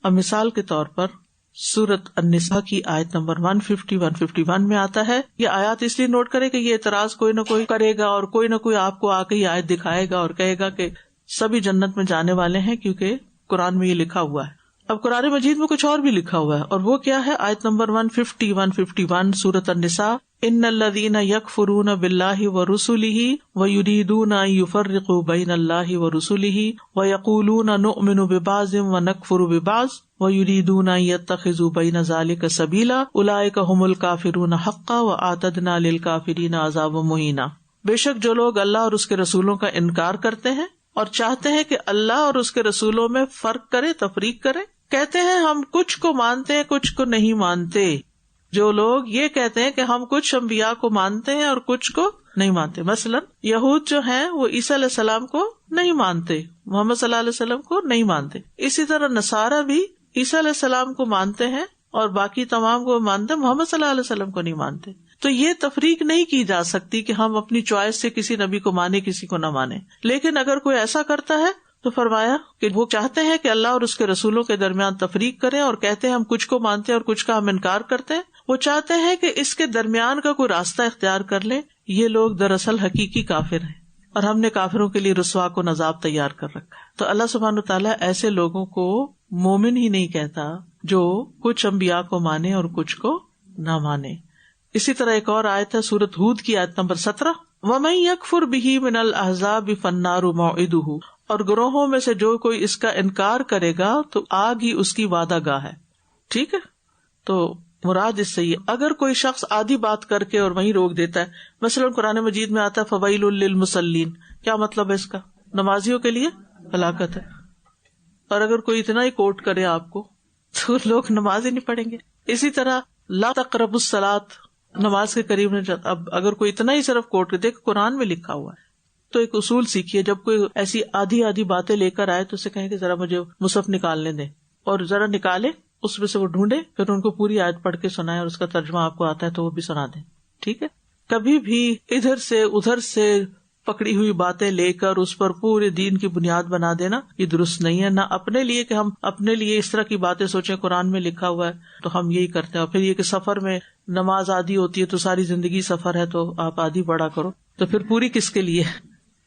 اب مثال کے طور پر سورۃ النساء کی آیت نمبر 150-151 میں آتا ہے. یہ آیات اس لیے نوٹ کرے کہ یہ اعتراض کوئی نہ کوئی کرے گا، اور کوئی نہ کوئی آپ کو آ کے یہ آیت دکھائے گا اور کہے گا کہ سبھی جنت میں جانے والے ہیں، کیونکہ قرآن میں یہ لکھا ہوا ہے. اب قرآن مجید میں کچھ اور بھی لکھا ہوا ہے، اور وہ کیا ہے؟ آیت نمبر 151 سورۃ النساء، ان الذین یکفرون باللہ ورسلہ ویریدون ان یفرقوا بین اللہ ورسلہ ویقولون نؤمن ببعض ونکفر ببعض ویریدون ان یتخذوا بین ذلک سبیلا اولئک ھم الکافرون حقا واعتدنا للکافرین عذابا مہینا۔ بے شک جو لوگ اللہ اور اس کے رسولوں کا انکار کرتے ہیں اور چاہتے ہیں کہ اللہ اور اس کے رسولوں میں فرق کرے، تفریق کرے، کہتے ہیں ہم کچھ کو مانتے ہیں کچھ کو نہیں مانتے۔ جو لوگ یہ کہتے ہیں کہ ہم کچھ انبیاء کو مانتے ہیں اور کچھ کو نہیں مانتے، مثلا یہود جو ہیں وہ عیسیٰ علیہ السلام کو نہیں مانتے، محمد صلی اللہ علیہ وسلم کو نہیں مانتے، اسی طرح نصارہ بھی عیسیٰ علیہ السلام کو مانتے ہیں اور باقی تمام کو مانتے ہیں، محمد صلی اللہ علیہ وسلم کو نہیں مانتے۔ تو یہ تفریق نہیں کی جا سکتی کہ ہم اپنی چوائس سے کسی نبی کو مانے کسی کو نہ مانے، لیکن اگر کوئی ایسا کرتا ہے تو فرمایا کہ وہ چاہتے ہیں کہ اللہ اور اس کے رسولوں کے درمیان تفریق کریں اور کہتے ہیں ہم کچھ کو مانتے ہیں اور کچھ کا ہم انکار کرتے ہیں، وہ چاہتے ہیں کہ اس کے درمیان کا کوئی راستہ اختیار کر لیں، یہ لوگ دراصل حقیقی کافر ہیں اور ہم نے کافروں کے لیے رسوا کو عذاب تیار کر رکھا ہے۔ تو اللہ سبحانہ وتعالیٰ ایسے لوگوں کو مومن ہی نہیں کہتا جو کچھ انبیاء کو مانے اور کچھ کو نہ مانے۔ اسی طرح ایک اور آیت ہے سورۃ ہود کی آیت نمبر 17، وَمَن يَكْفُرْ بِهِ مِنَ الْأَحْزَابِ فَالنَّارُ مَوْعِدُهُ، اور گروہوں میں سے جو کوئی اس کا انکار کرے گا تو آگ ہی اس کی وعدہ گاہ ہے۔ ٹھیک ہے، تو مراد اس سے یہ اگر کوئی شخص آدھی بات کر کے اور وہیں روک دیتا ہے، مثلا قرآن مجید میں آتا ہے فویل للمصلین، کیا مطلب ہے اس کا؟ نمازیوں کے لیے ہلاکت ہے۔ اور اگر کوئی اتنا ہی کوٹ کرے آپ کو تو لوگ نماز ہی نہیں پڑھیں گے۔ اسی طرح لا تقربوا الصلاۃ، نماز کے قریب نہیں جاتا۔ اب اگر کوئی اتنا ہی صرف کوٹ کر، دیکھ قرآن میں لکھا ہوا ہے، تو ایک اصول سیکھیے، جب کوئی ایسی آدھی باتیں لے کر آئے تو اسے کہیں کہ ذرا مجھے مصحف نکالنے دیں، اور ذرا نکالے، اس میں سے وہ ڈھونڈے، پھر ان کو پوری آیت پڑھ کے سنائے اور اس کا ترجمہ آپ کو آتا ہے تو وہ بھی سنا دیں۔ ٹھیک ہے، کبھی بھی ادھر سے ادھر سے پکڑی ہوئی باتیں لے کر اس پر پورے دین کی بنیاد بنا دینا یہ درست نہیں ہے۔ نہ اپنے لیے کہ ہم اپنے لیے اس طرح کی باتیں سوچیں، قرآن میں لکھا ہوا ہے تو ہم یہی کرتے ہیں، اور پھر یہ کہ سفر میں نماز آدھی ہوتی ہے تو ساری زندگی سفر ہے تو آپ آدھی پڑھا کرو، تو پھر پوری کس کے لیے؟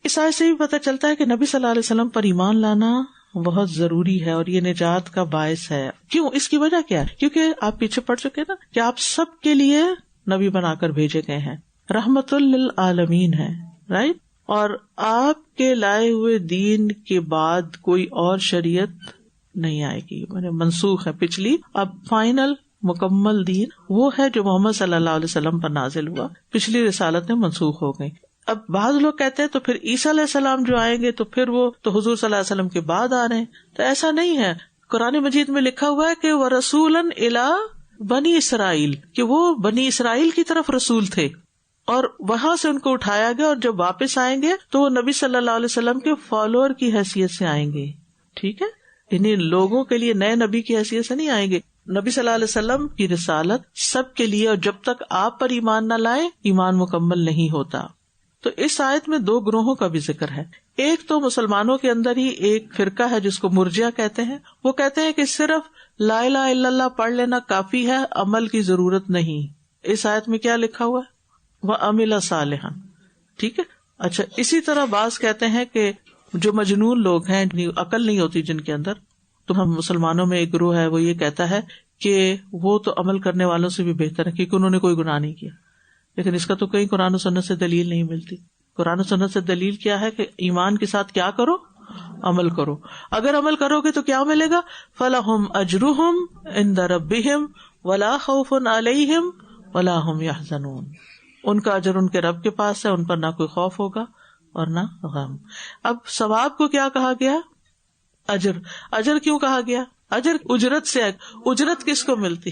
اس آیت سے بھی پتہ چلتا ہے کہ نبی صلی اللہ علیہ وسلم پر ایمان لانا بہت ضروری ہے اور یہ نجات کا باعث ہے۔ کیوں؟ اس کی وجہ کیا ہے؟ کیونکہ آپ پیچھے پڑھ چکے نا کہ آپ سب کے لیے نبی بنا کر بھیجے گئے ہیں، رحمت للعالمین ہے، رائٹ؟ اور آپ کے لائے ہوئے دین کے بعد کوئی اور شریعت نہیں آئے گی، منسوخ ہے پچھلی، اب فائنل مکمل دین وہ ہے جو محمد صلی اللہ علیہ وسلم پر نازل ہوا، پچھلی رسالتیں منسوخ ہو گئی۔ اب بعض لوگ کہتے ہیں تو پھر عیسیٰ علیہ السلام جو آئیں گے تو پھر وہ تو حضور صلی اللہ علیہ وسلم کے بعد آ رہے ہیں، تو ایسا نہیں ہے۔ قرآن مجید میں لکھا ہوا ہے کہ وَرَسُولًا إِلَىٰ بنی اسرائیل، کہ وہ بنی اسرائیل کی طرف رسول تھے اور وہاں سے ان کو اٹھایا گیا، اور جب واپس آئیں گے تو وہ نبی صلی اللہ علیہ وسلم کے فالوور کی حیثیت سے آئیں گے۔ ٹھیک ہے، یعنی لوگوں کے لیے نئے نبی کی حیثیت سے نہیں آئیں گے۔ نبی صلی اللہ علیہ وسلم کی رسالت سب کے لیے، اور جب تک آپ پر ایمان نہ لائیں ایمان مکمل نہیں ہوتا۔ تو اس آیت میں دو گروہوں کا بھی ذکر ہے۔ ایک تو مسلمانوں کے اندر ہی ایک فرقہ ہے جس کو مرجئہ کہتے ہیں، وہ کہتے ہیں کہ صرف لا الہ الا اللہ پڑھ لینا کافی ہے، عمل کی ضرورت نہیں۔ اس آیت میں کیا لکھا ہوا ہے؟ وَعَمِلَ صَالِحًا۔ ٹھیک ہے، اچھا، اسی طرح بعض کہتے ہیں کہ جو مجنون لوگ ہیں، عقل نہیں ہوتی جن کے اندر، تو ہم مسلمانوں میں ایک گروہ ہے وہ یہ کہتا ہے کہ وہ تو عمل کرنے والوں سے بھی بہتر ہے کیونکہ انہوں نے کوئی گناہ نہیں کیا، لیکن اس کا تو کہیں قرآن و سنت سے دلیل نہیں ملتی۔ قرآن و سنت سے دلیل کیا ہے کہ ایمان کے ساتھ کیا کرو؟ عمل کرو۔ اگر عمل کرو گے تو کیا ملے گا؟ فَلَهُمْ أَجْرُهُمْ عِنْدَ رَبِّهِمْ وَلَا خَوْفٌ عَلَيْهِمْ وَلَا هُمْ يَحْزَنُونَ۔ ان کا اجر ان کے رب کے پاس ہے، ان پر نہ کوئی خوف ہوگا اور نہ غم۔ اب ثواب کو کیا کہا گیا؟ اجر۔ اجر کیوں کہا گیا؟ اجر اجرت سے ہے۔ اجرت کس کو ملتی؟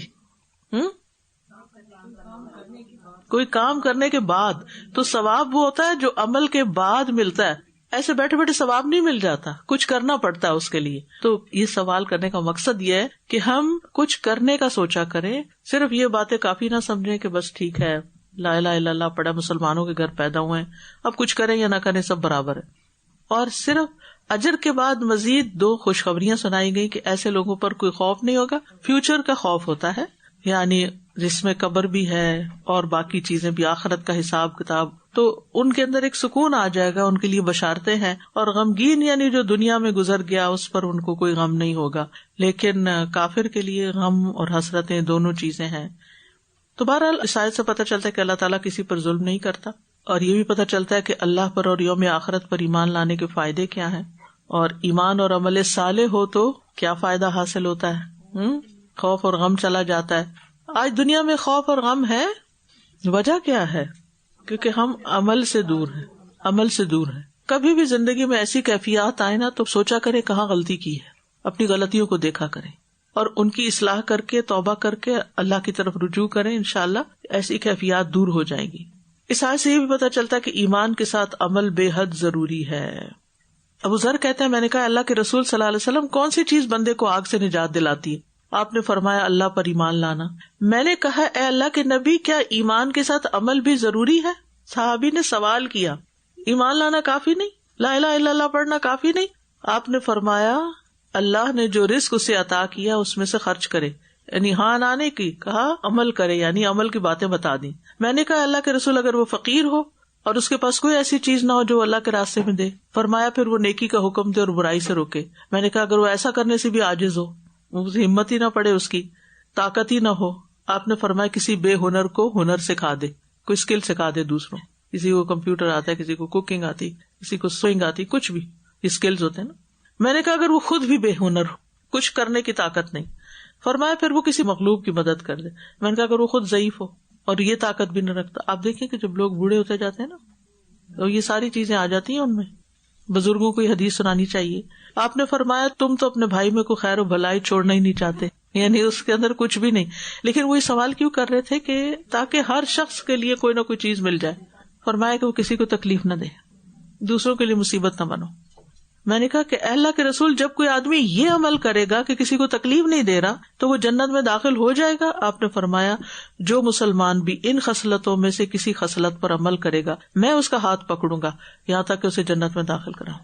کوئی کام کرنے کے بعد، تو ثواب وہ ہوتا ہے جو عمل کے بعد ملتا ہے، ایسے بیٹھے بیٹھے ثواب نہیں مل جاتا، کچھ کرنا پڑتا ہے اس کے لیے۔ تو یہ سوال کرنے کا مقصد یہ ہے کہ ہم کچھ کرنے کا سوچا کریں، صرف یہ باتیں کافی نہ سمجھیں کہ بس ٹھیک ہے لا الہ الا اللہ پڑھا، مسلمانوں کے گھر پیدا ہوئے ہیں، اب کچھ کریں یا نہ کریں سب برابر ہے۔ اور صرف اجر کے بعد مزید دو خوشخبریاں سنائی گئی کہ ایسے لوگوں پر کوئی خوف نہیں ہوگا، فیوچر کا خوف ہوتا ہے، یعنی جس میں قبر بھی ہے اور باقی چیزیں بھی، آخرت کا حساب کتاب، تو ان کے اندر ایک سکون آ جائے گا، ان کے لیے بشارتیں ہیں. اور غمگین یعنی جو دنیا میں گزر گیا اس پر ان کو کوئی غم نہیں ہوگا، لیکن کافر کے لیے غم اور حسرتیں دونوں چیزیں ہیں. تو بہرحال اس آیت سے پتہ چلتا ہے کہ اللہ تعالیٰ کسی پر ظلم نہیں کرتا، اور یہ بھی پتہ چلتا ہے کہ اللہ پر اور یوم آخرت پر ایمان لانے کے فائدے کیا ہیں، اور ایمان اور عمل صالح ہو تو کیا فائدہ حاصل ہوتا ہے. خوف اور غم چلا جاتا ہے. آج دنیا میں خوف اور غم ہے، وجہ کیا ہے؟ کیونکہ ہم عمل سے دور ہیں. کبھی بھی زندگی میں ایسی کیفیات آئے نا تو سوچا کرے کہاں غلطی کی ہے، اپنی غلطیوں کو دیکھا کریں اور ان کی اصلاح کر کے توبہ کر کے اللہ کی طرف رجوع کریں. انشاءاللہ ایسی کیفیات دور ہو جائیں گی. اس آیت سے یہ بھی پتہ چلتا ہے کہ ایمان کے ساتھ عمل بے حد ضروری ہے. ابو ذر کہتے ہیں میں نے کہا اللہ کے رسول صلی اللہ علیہ وسلم کون سی چیز بندے کو آگ سے نجات دلاتی ہے؟ آپ نے فرمایا اللہ پر ایمان لانا. میں نے کہا اے اللہ کے نبی کیا ایمان کے ساتھ عمل بھی ضروری ہے؟ صحابی نے سوال کیا ایمان لانا کافی نہیں، لا الہ الا اللہ پڑھنا کافی نہیں؟ آپ نے فرمایا اللہ نے جو رزق اسے عطا کیا اس میں سے خرچ کرے، یعنی ہاں نانے کی کہا عمل کرے، یعنی عمل کی باتیں بتا دی. میں نے کہا اللہ کے رسول اگر وہ فقیر ہو اور اس کے پاس کوئی ایسی چیز نہ ہو جو اللہ کے راستے میں دے؟ فرمایا پھر وہ نیکی کا حکم دے اور برائی سے روکے. میں نے کہا اگر وہ ایسا کرنے سے بھی عاجز ہو، ہمت ہی نہ پڑے، اس کی طاقت ہی نہ ہو؟ آپ نے فرمایا کسی بے ہنر کو ہنر سکھا دے، کوئی اسکل سکھا دے دوسروں. کسی کو کمپیوٹر آتا ہے، کسی کو کوکنگ آتی، کسی کو سوئنگ آتی، کچھ بھی اسکلز ہوتے ہیں نا. میں نے کہا اگر وہ خود بھی بے ہنر ہو، کچھ کرنے کی طاقت نہیں، فرمایا پھر وہ کسی مغلوب کی مدد کر دے. میں نے کہا اگر وہ خود ضعیف ہو اور یہ طاقت بھی نہ رکھتا. آپ دیکھیں کہ جب لوگ بوڑھے ہوتے جاتے ہیں نا تو یہ ساری چیزیں آ جاتی ہیں ان میں. بزرگوں کو یہ حدیث سنانی چاہیے. آپ نے فرمایا تم تو اپنے بھائی میں کوئی خیر و بھلائی چھوڑنا ہی نہیں چاہتے، یعنی اس کے اندر کچھ بھی نہیں. لیکن وہ یہ سوال کیوں کر رہے تھے کہ تاکہ ہر شخص کے لیے کوئی نہ کوئی چیز مل جائے. فرمایا کہ وہ کسی کو تکلیف نہ دے، دوسروں کے لیے مصیبت نہ بنو. میں نے کہا کہ اللہ کے رسول جب کوئی آدمی یہ عمل کرے گا کہ کسی کو تکلیف نہیں دے رہا تو وہ جنت میں داخل ہو جائے گا؟ آپ نے فرمایا جو مسلمان بھی ان خصلتوں میں سے کسی خصلت پر عمل کرے گا میں اس کا ہاتھ پکڑوں گا یہاں تک کہ اسے جنت میں داخل کراؤں.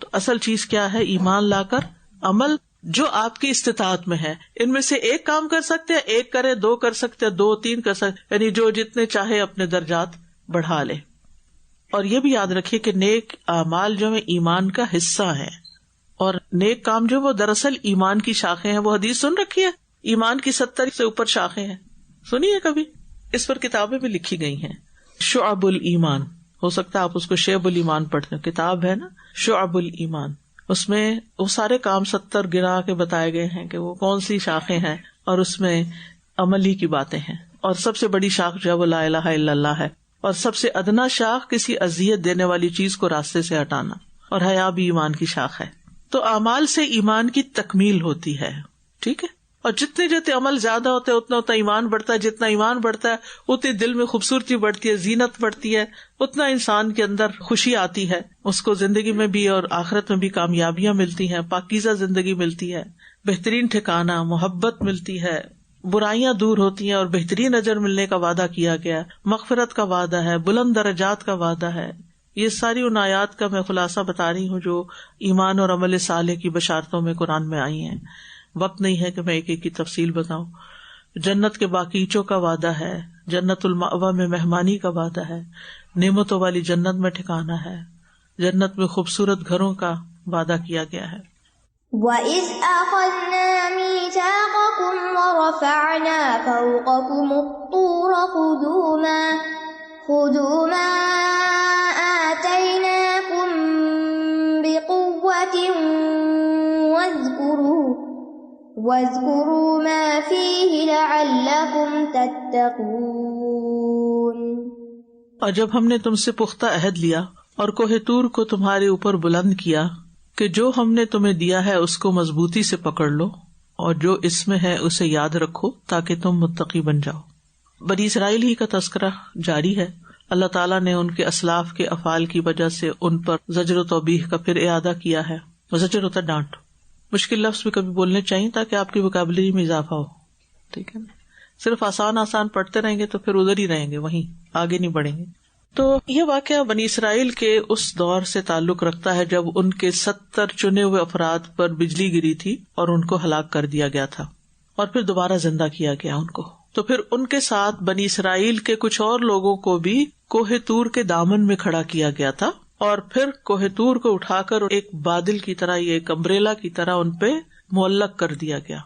تو اصل چیز کیا ہے؟ ایمان لا کر عمل جو آپ کی استطاعت میں ہے. ان میں سے ایک کام کر سکتے ہیں، ایک کرے، دو کر سکتے ہیں، دو تین کر سکتے، یعنی جو جتنے چاہے اپنے درجات بڑھا لے. اور یہ بھی یاد رکھیے کہ نیک اعمال جو ہے ایمان کا حصہ ہے، اور نیک کام جو وہ دراصل ایمان کی شاخیں ہیں. وہ حدیث سن رکھی ہے ایمان کی 70 سے اوپر شاخیں ہیں، سنی ہے کبھی؟ اس پر کتابیں بھی لکھی گئی ہیں. شعب الایمان، ہو سکتا ہے آپ اس کو شعب الایمان پڑھتے ہیں، کتاب ہے نا شعب الایمان. اس میں وہ سارے کام 70 گنا کے بتائے گئے ہیں کہ وہ کون سی شاخیں ہیں، اور اس میں عملی کی باتیں ہیں. اور سب سے بڑی شاخ جو ہے وہ لا الہ الا اللہ ہے، اور سب سے ادنا شاخ کسی اذیت دینے والی چیز کو راستے سے ہٹانا، اور حیا بھی ایمان کی شاخ ہے. تو اعمال سے ایمان کی تکمیل ہوتی ہے، ٹھیک ہے. اور جتنے جتنے عمل زیادہ ہوتے ہیں اتنا اتنا ایمان بڑھتا ہے. جتنا ایمان بڑھتا ہے اتنی دل میں خوبصورتی بڑھتی ہے، زینت بڑھتی ہے، اتنا انسان کے اندر خوشی آتی ہے، اس کو زندگی میں بھی اور آخرت میں بھی کامیابیاں ملتی ہیں، پاکیزہ زندگی ملتی ہے، بہترین ٹھکانہ، محبت ملتی ہے، برائیاں دور ہوتی ہیں اور بہترین اجر ملنے کا وعدہ کیا گیا، مغفرت کا وعدہ ہے، بلند درجات کا وعدہ ہے. یہ ساری ان آیات کا میں خلاصہ بتا رہی ہوں جو ایمان اور عمل صالح کی بشارتوں میں قرآن میں آئی ہیں. وقت نہیں ہے کہ میں ایک ایک کی تفصیل بتاؤں. جنت کے باغیچوں کا وعدہ ہے، جنت المأویٰ میں مہمانی کا وعدہ ہے، نعمتوں والی جنت میں ٹھکانا ہے، جنت میں خوبصورت گھروں کا وعدہ کیا گیا ہے. وَإِذْ أَخَذْنَا مِيثَاقَكُمْ وَرَفَعْنَا فَوْقَكُمُ الطُّورَ خُذُوا مَا آتَيْنَاكُمْ بِقُوَّةٍ وَاذْكُرُوا مَا فِيهِ لَعَلَّكُمْ تَتَّقُونَ. اور جب ہم نے تم سے پختہ عہد لیا اور کوہ طور کو تمہارے اوپر بلند کیا کہ جو ہم نے تمہیں دیا ہے اس کو مضبوطی سے پکڑ لو اور جو اس میں ہے اسے یاد رکھو تاکہ تم متقی بن جاؤ. بنی اسرائیل ہی کا تذکرہ جاری ہے. اللہ تعالیٰ نے ان کے اسلاف کے افعال کی وجہ سے ان پر زجر و توبیح کا پھر اعادہ کیا ہے. زجر ہوتا ڈانٹ. مشکل لفظ بھی کبھی بولنے چاہیے تاکہ آپ کی وکیبلری میں اضافہ ہو، ٹھیک ہے نا. صرف آسان پڑھتے رہیں گے تو پھر ادھر ہی رہیں گے، وہیں آگے نہیں بڑھیں گے. تو یہ واقعہ بنی اسرائیل کے اس دور سے تعلق رکھتا ہے جب ان کے 70 چنے ہوئے افراد پر بجلی گری تھی اور ان کو ہلاک کر دیا گیا تھا اور پھر دوبارہ زندہ کیا گیا ان کو. تو پھر ان کے ساتھ بنی اسرائیل کے کچھ اور لوگوں کو بھی کوہ طور کے دامن میں کھڑا کیا گیا تھا اور پھر کوہ طور کو اٹھا کر ایک بادل کی طرح، یہ ایک امبریلا کی طرح ان پہ معلق کر دیا گیا.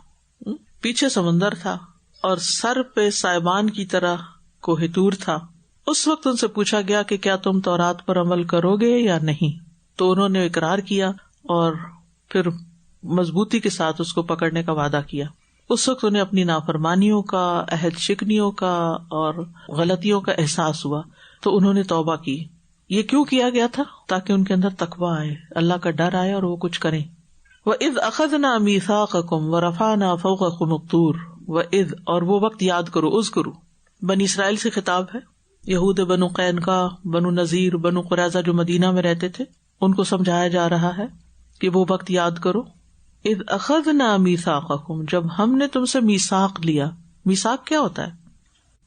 پیچھے سمندر تھا اور سر پہ سائبان کی طرح کوہ طور تھا. اس وقت ان سے پوچھا گیا کہ کیا تم تورات پر عمل کرو گے یا نہیں؟ تو انہوں نے اقرار کیا اور پھر مضبوطی کے ساتھ اس کو پکڑنے کا وعدہ کیا. اس وقت انہیں اپنی نافرمانیوں کا، عہد شکنیوں کا اور غلطیوں کا احساس ہوا تو انہوں نے توبہ کی. یہ کیوں کیا گیا تھا؟ تاکہ ان کے اندر تقویٰ آئے، اللہ کا ڈر آئے اور وہ کچھ کریں. وَإِذْ أَخَذْنَا مِيثَاقَكُمْ وَرَفَعْنَا فَوْقَكُمُ الطُّورَ وَإِذْ، اور وہ وقت یاد کرو، اذکرو. بنی اسرائیل سے خطاب ہے. یہود بنو قینقاع، بنو نذیر، بنو قریظہ جو مدینہ میں رہتے تھے، ان کو سمجھایا جا رہا ہے کہ وہ وقت یاد کرو. اذ اخذنا میثاقکم، جب ہم نے تم سے میثاق لیا. میثاق کیا ہوتا ہے؟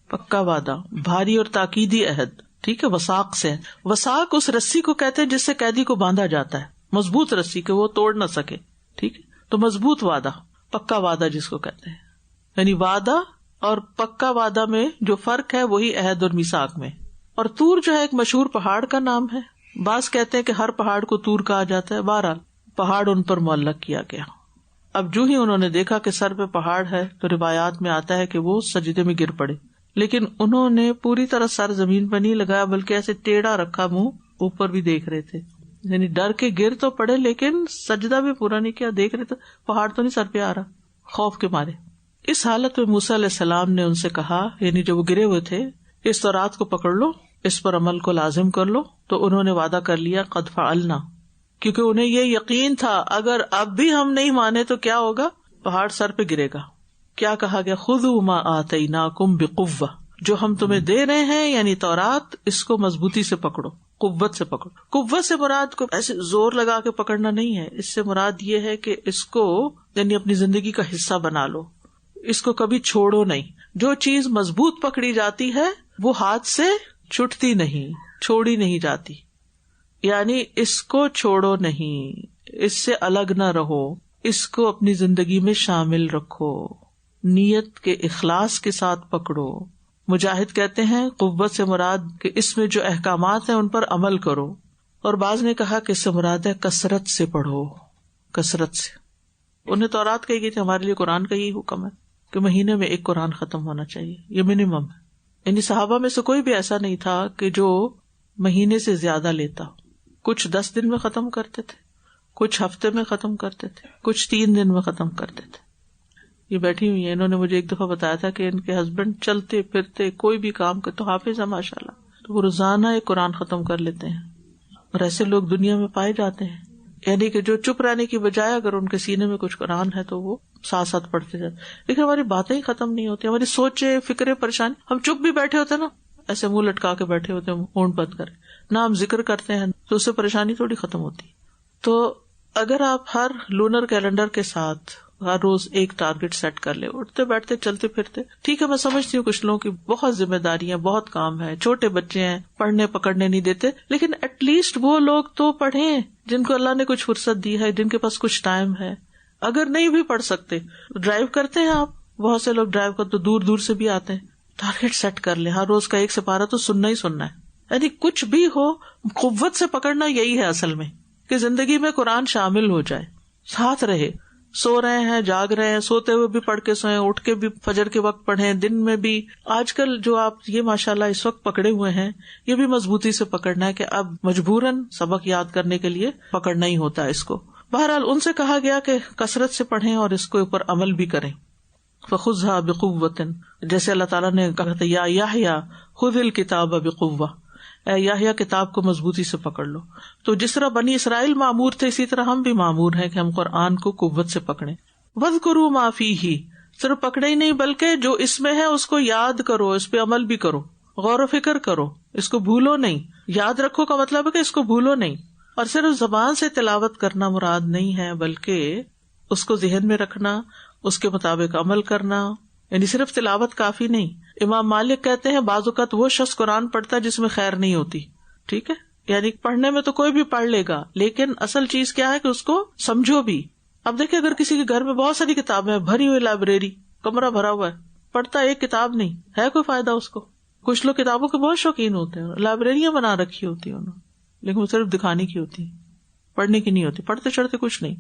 پکا وعدہ، بھاری اور تاکیدی عہد. ٹھیک ہے، وثاق سے. وثاق اس رسی کو کہتے ہیں جس سے قیدی کو باندھا جاتا ہے، مضبوط رسی کہ وہ توڑ نہ سکے. ٹھیک ہے، تو مضبوط وعدہ، پکا وعدہ جس کو کہتے ہیں. یعنی وعدہ اور پکا وعدہ میں جو فرق ہے وہی عہد اور میثاق میں. اور طور جو ہے ایک مشہور پہاڑ کا نام ہے. بعض کہتے ہیں کہ ہر پہاڑ کو طور کہا جاتا ہے. بہرحال پہاڑ ان پر معلق کیا گیا. اب جو ہی انہوں نے دیکھا کہ سر پہ پہاڑ ہے تو روایات میں آتا ہے کہ وہ سجدے میں گر پڑے، لیکن انہوں نے پوری طرح سر زمین پر نہیں لگایا بلکہ ایسے ٹیڑھا رکھا، منہ اوپر بھی دیکھ رہے تھے. یعنی ڈر کے گر تو پڑے لیکن سجدہ بھی پورا نہیں کیا. دیکھ رہے تھے پہاڑ تو نہیں سر پہ آ رہا، خوف کے مارے. اس حالت میں موسیٰ علیہ السلام نے ان سے کہا، یعنی جب وہ گرے ہوئے تھے، اس تورات کو پکڑ لو، اس پر عمل کو لازم کر لو. تو انہوں نے وعدہ کر لیا قد فعلنا، کیونکہ انہیں یہ یقین تھا اگر اب بھی ہم نہیں مانے تو کیا ہوگا، پہاڑ سر پہ گرے گا. کیا کہا گیا؟ خذوا ما آتیناکم بقوہ، جو ہم تمہیں دے رہے ہیں یعنی تورات، اس کو مضبوطی سے پکڑو، قوت سے پکڑو. قوت سے مراد کو ایسے زور لگا کے پکڑنا نہیں ہے، اس سے مراد یہ ہے کہ اس کو یعنی اپنی زندگی کا حصہ بنا لو، اس کو کبھی چھوڑو نہیں. جو چیز مضبوط پکڑی جاتی ہے وہ ہاتھ سے چھٹتی نہیں، چھوڑی نہیں جاتی. یعنی اس کو چھوڑو نہیں، اس سے الگ نہ رہو، اس کو اپنی زندگی میں شامل رکھو، نیت کے اخلاص کے ساتھ پکڑو. مجاہد کہتے ہیں قوت سے مراد کہ اس میں جو احکامات ہیں ان پر عمل کرو. اور بعض نے کہا کہ اس سے مراد ہے کثرت سے پڑھو، کثرت سے. انہیں تورات کہی گئی تھی، ہمارے لیے قرآن کا یہی حکم ہے کہ مہینے میں ایک قرآن ختم ہونا چاہیے، یہ منیمم ہے. یعنی صحابہ میں سے کوئی بھی ایسا نہیں تھا کہ جو مہینے سے زیادہ لیتا. کچھ 10 دن میں ختم کرتے تھے، کچھ ہفتے میں ختم کرتے تھے، کچھ 3 دن میں ختم کرتے تھے. یہ بیٹھی ہوئی ہیں، انہوں نے مجھے ایک دفعہ بتایا تھا کہ ان کے ہسبینڈ چلتے پھرتے کوئی بھی کام کرتے تو حافظ ہے ماشاء اللہ، تو وہ روزانہ ایک قرآن ختم کر لیتے ہیں. اور ایسے لوگ دنیا میں پائے جاتے ہیں، یعنی کہ جو چپ رہنے کی بجائے اگر ان کے سینے میں کچھ قرآن ہے تو وہ ساتھ ساتھ پڑھتے جاتے. لیکن ہماری باتیں ہی ختم نہیں ہوتی، ہماری سوچیں، فکریں، پریشانی. ہم چپ بھی بیٹھے ہوتے نا، ایسے منہ لٹکا کے بیٹھے ہوتے ہیں، ہونٹ بند کرے نہ ہم ذکر کرتے ہیں تو اس سے پریشانی تھوڑی ختم ہوتی. تو اگر آپ ہر لونر کیلنڈر کے ساتھ ہر روز ایک ٹارگٹ سیٹ کر لے، اٹھتے بیٹھتے چلتے پھرتے. ٹھیک ہے، میں سمجھتی ہوں کچھ لوگوں کی بہت ذمہ داریاں، بہت کام ہے، چھوٹے بچے ہیں، پڑھنے پکڑنے نہیں دیتے، لیکن ایٹ لیسٹ وہ لوگ تو پڑھیں جن کو اللہ نے کچھ فرصت دی ہے، جن کے پاس کچھ ٹائم ہے. اگر نہیں بھی پڑھ سکتے، ڈرائیو کرتے ہیں آپ، بہت سے لوگ ڈرائیو کر تو دور دور سے بھی آتے ہیں. ٹارگٹ سیٹ کر لیں، ہر روز کا 1 سپارہ تو سننا ہی سننا ہے. یعنی کچھ بھی ہو، قوت سے پکڑنا یہی ہے اصل میں، کہ زندگی میں قرآن شامل ہو جائے، ساتھ رہے. سو رہے ہیں، جاگ رہے ہیں، سوتے ہوئے بھی پڑھ کے سوئیں، اٹھ کے بھی فجر کے وقت پڑھیں، دن میں بھی. آج کل جو آپ یہ ماشاءاللہ اس وقت پکڑے ہوئے ہیں، یہ بھی مضبوطی سے پکڑنا ہے کہ اب مجبوراً سبق یاد کرنے کے لیے پکڑنا ہی ہوتا ہے اس کو. بہرحال ان سے کہا گیا کہ کثرت سے پڑھیں اور اس کو اوپر عمل بھی کریں. فَخُذْهَا بِقُوَّةٍ، جیسے اللہ تعالیٰ نے کہا تھا یا یحییٰ خُذِ الْکِتَابَ بِقُوَّةٍ، اے یحییٰ کتاب کو مضبوطی سے پکڑ لو. تو جس طرح بنی اسرائیل معمور تھے، اسی طرح ہم بھی معمور ہیں کہ ہم قرآن کو قوت سے پکڑیں. وَاذْكُرُوا مَا فِيهِ، صرف پکڑے ہی نہیں بلکہ جو اس میں ہے اس کو یاد کرو، اس پہ عمل بھی کرو، غور و فکر کرو، اس کو بھولو نہیں. یاد رکھو کا مطلب ہے کہ اس کو بھولو نہیں. اور صرف زبان سے تلاوت کرنا مراد نہیں ہے، بلکہ اس کو ذہن میں رکھنا، اس کے مطابق عمل کرنا. یعنی صرف تلاوت کافی نہیں. امام مالک کہتے ہیں بعض اوقات وہ شخص قرآن پڑھتا ہے جس میں خیر نہیں ہوتی. ٹھیک ہے، یعنی پڑھنے میں تو کوئی بھی پڑھ لے گا، لیکن اصل چیز کیا ہے کہ اس کو سمجھو بھی. اب دیکھیں اگر کسی کے گھر میں بہت ساری کتابیں، بھری ہوئی لائبریری، کمرہ بھرا ہوا ہے، پڑھتا ایک کتاب نہیں ہے، کوئی فائدہ اس کو؟ کچھ لوگ کتابوں کے بہت شوقین ہوتے ہیں, لائبریریاں بنا رکھی ہوتی ہیں انہوں, لیکن وہ صرف دکھانے کی ہوتی, پڑھنے کی نہیں ہوتی, پڑھتے چڑھتے کچھ نہیں.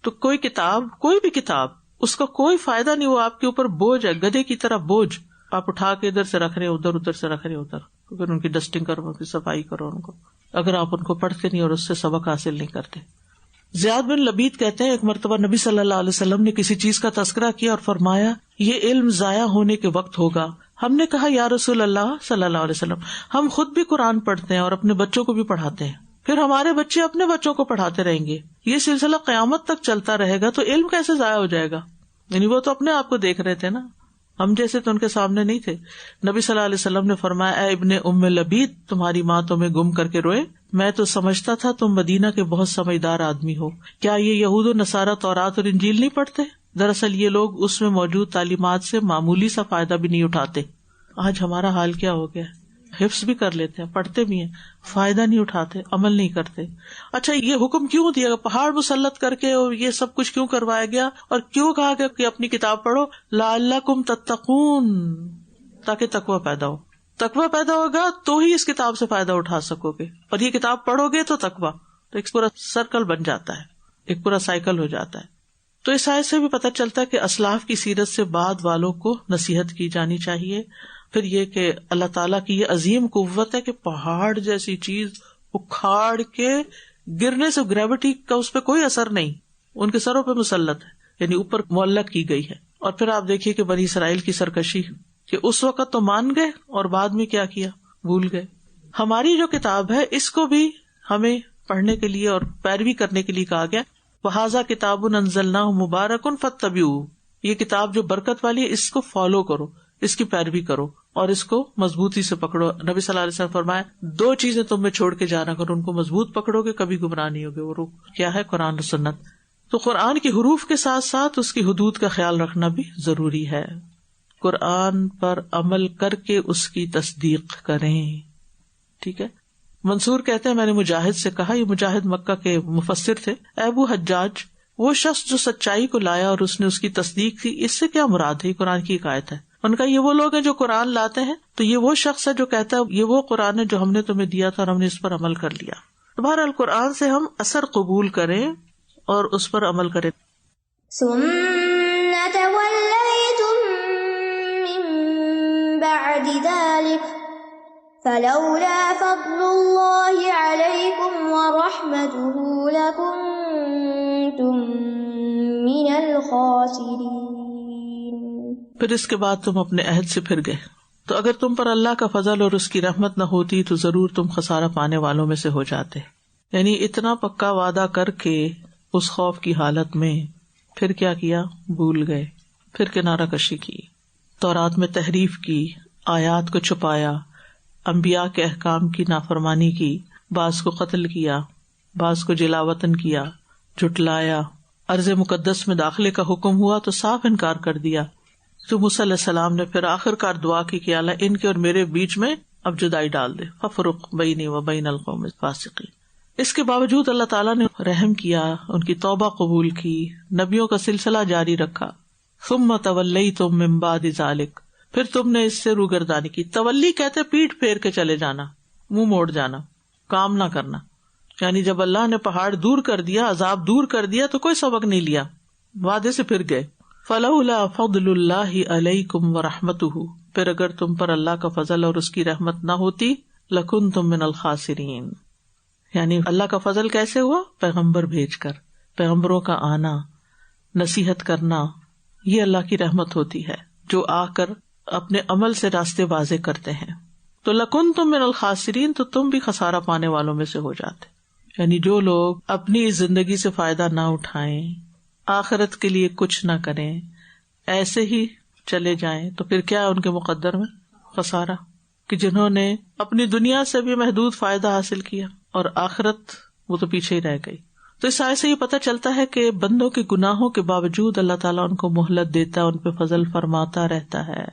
تو کوئی کتاب, کوئی بھی کتاب, اس کا کوئی فائدہ نہیں, وہ آپ کے اوپر بوجھ ہے, گدھے کی طرح بوجھ. آپ اٹھا کے ادھر سے رکھ رہے ہیں ادھر, ادھر سے رکھ رہے ہیں ادھر, پھر ان کی ڈسٹنگ کرو, ان کی صفائی کرو ان کو, اگر آپ ان کو پڑھتے نہیں اور اس سے سبق حاصل نہیں کرتے. زیاد بن لبید کہتے ہیں ایک مرتبہ نبی صلی اللہ علیہ وسلم نے کسی چیز کا تذکرہ کیا اور فرمایا یہ علم ضائع ہونے کے وقت ہوگا. ہم نے کہا یا رسول اللہ صلی اللہ علیہ وسلم, ہم خود بھی قرآن پڑھتے ہیں اور اپنے بچوں کو بھی پڑھاتے ہیں, پھر ہمارے بچے اپنے بچوں کو پڑھاتے رہیں گے, یہ سلسلہ قیامت تک چلتا رہے گا, تو علم کیسے ضائع ہو جائے گا؟ یعنی وہ تو اپنے آپ کو دیکھ رہے تھے نا, ہم جیسے تو ان کے سامنے نہیں تھے. نبی صلی اللہ علیہ وسلم نے فرمایا اے ابن ام لبید, تمہاری ماں تمہیں گم کر کے روئے, میں تو سمجھتا تھا تم مدینہ کے بہت سمجھدار آدمی ہو. کیا یہ یہود و نصارہ تورات اور انجیل نہیں پڑھتے؟ دراصل یہ لوگ اس میں موجود تعلیمات سے معمولی سا فائدہ بھی نہیں اٹھاتے. آج ہمارا حال کیا ہو گیا, حفظ بھی کر لیتے ہیں, پڑھتے بھی ہیں, فائدہ نہیں اٹھاتے, عمل نہیں کرتے. اچھا یہ حکم کیوں دیا گیا, پہاڑ مسلط کر کے, اور یہ سب کچھ کیوں کروایا گیا, اور کیوں کہا گیا کہ اپنی کتاب پڑھو؟ لعلکم تتقون, تاکہ تقوی پیدا ہو. تقوی پیدا ہوگا تو ہی اس کتاب سے فائدہ اٹھا سکو گے, اور یہ کتاب پڑھو گے تو تقوی, تو ایک پورا سرکل بن جاتا ہے, ایک پورا سائیکل ہو جاتا ہے. تو اس آیت سے بھی پتہ چلتا ہے کہ اسلاف کی سیرت سے بعد والوں کو نصیحت کی جانی چاہیے. پھر یہ کہ اللہ تعالیٰ کی یہ عظیم قوت ہے کہ پہاڑ جیسی چیز اکھاڑ کے گرنے سے گریوٹی کا اس پہ کوئی اثر نہیں, ان کے سروں پہ مسلط ہے, یعنی اوپر معلق کی گئی ہے. اور پھر آپ دیکھیے کہ بنی اسرائیل کی سرکشی, کہ اس وقت تو مان گئے اور بعد میں کیا کیا, بھول گئے. ہماری جو کتاب ہے اس کو بھی ہمیں پڑھنے کے لیے اور پیروی کرنے کے لیے کہا گیا. وَهَذَا كِتَابٌ أَنزَلْنَاهُ مُبَارَكٌ فَاتَّبِعُوهُ, یہ کتاب جو برکت والی ہے اس کو فالو کرو, اس کی پیروی کرو اور اس کو مضبوطی سے پکڑو. نبی صلی اللہ علیہ وسلم فرمایا دو چیزیں تم میں چھوڑ کے جانا کرو, ان کو مضبوط پکڑو گے کبھی گمراہ نہیں ہوگے. وہ کیا ہے؟ قرآن و سنت. تو قرآن کے حروف کے ساتھ ساتھ اس کی حدود کا خیال رکھنا بھی ضروری ہے. قرآن پر عمل کر کے اس کی تصدیق کریں. ٹھیک ہے. منصور کہتے ہیں میں نے مجاہد سے کہا, یہ مجاہد مکہ کے مفسر تھے, اے ابو حجاج, وہ شخص جو سچائی کو لایا اور اس نے اس کی تصدیق کی, اس سے کیا مراد ہے؟ قرآن کی ایک آیت ہے. ان کا یہ وہ لوگ ہیں جو قرآن لاتے ہیں, تو یہ وہ شخص ہے جو کہتا ہے یہ وہ قرآن ہے جو ہم نے تمہیں دیا تھا اور ہم نے اس پر عمل کر لیا. بہرحال قرآن سے ہم اثر قبول کریں اور اس پر عمل کریں. ثم تولیتم من بعد ذلك فلولا فضل اللہ علیکم ورحمتہ لکنتم من الخاسرین. پھر اس کے بعد تم اپنے عہد سے پھر گئے, تو اگر تم پر اللہ کا فضل اور اس کی رحمت نہ ہوتی تو ضرور تم خسارہ پانے والوں میں سے ہو جاتے. یعنی اتنا پکا وعدہ کر کے اس خوف کی حالت میں پھر کیا کیا؟ بھول گئے, پھر کنارہ کشی کی, تورات میں تحریف کی, آیات کو چھپایا, انبیاء کے احکام کی نافرمانی کی, بعض کو قتل کیا, بعض کو جلا وطن کیا, جھٹلایا, ارض مقدس میں داخلے کا حکم ہوا تو صاف انکار کر دیا. تو موسیٰ علیہ السلام نے پھر آخر کار دعا کی کہ اللہ ان کے اور میرے بیچ میں اب جدائی ڈال دے, ففرق بینی و بین القوم الفاسقین. اس کے باوجود اللہ تعالیٰ نے رحم کیا, ان کی توبہ قبول کی, نبیوں کا سلسلہ جاری رکھا. ثم تولیتم من بعد ذلک, پھر تم نے اس سے روگردانی کی. تولی کہتے پیٹ پھیر کے چلے جانا, منہ موڑ جانا, کام نہ کرنا. یعنی جب اللہ نے پہاڑ دور کر دیا, عذاب دور کر دیا, تو کوئی سبق نہیں لیا, وعدے سے پھر گئے. فلولا فضل اللہ علیکم ورحمتہ, پھر اگر تم پر اللہ کا فضل اور اس کی رحمت نہ ہوتی, لکنتم من الخاسرین. یعنی اللہ کا فضل کیسے ہوا؟ پیغمبر بھیج کر, پیغمبروں کا آنا, نصیحت کرنا, یہ اللہ کی رحمت ہوتی ہے جو آ کر اپنے عمل سے راستے واضح کرتے ہیں. تو لکنتم من الخاسرین, تو تم بھی خسارہ پانے والوں میں سے ہو جاتے. یعنی جو لوگ اپنی اس زندگی سے فائدہ نہ اٹھائیں, آخرت کے لیے کچھ نہ کریں, ایسے ہی چلے جائیں, تو پھر کیا ان کے مقدر میں خسارہ, کہ جنہوں نے اپنی دنیا سے بھی محدود فائدہ حاصل کیا اور آخرت وہ تو پیچھے ہی رہ گئی. تو اس آیت سے یہ پتہ چلتا ہے کہ بندوں کے گناہوں کے باوجود اللہ تعالیٰ ان کو مہلت دیتا ہے, ان پہ فضل فرماتا رہتا ہے,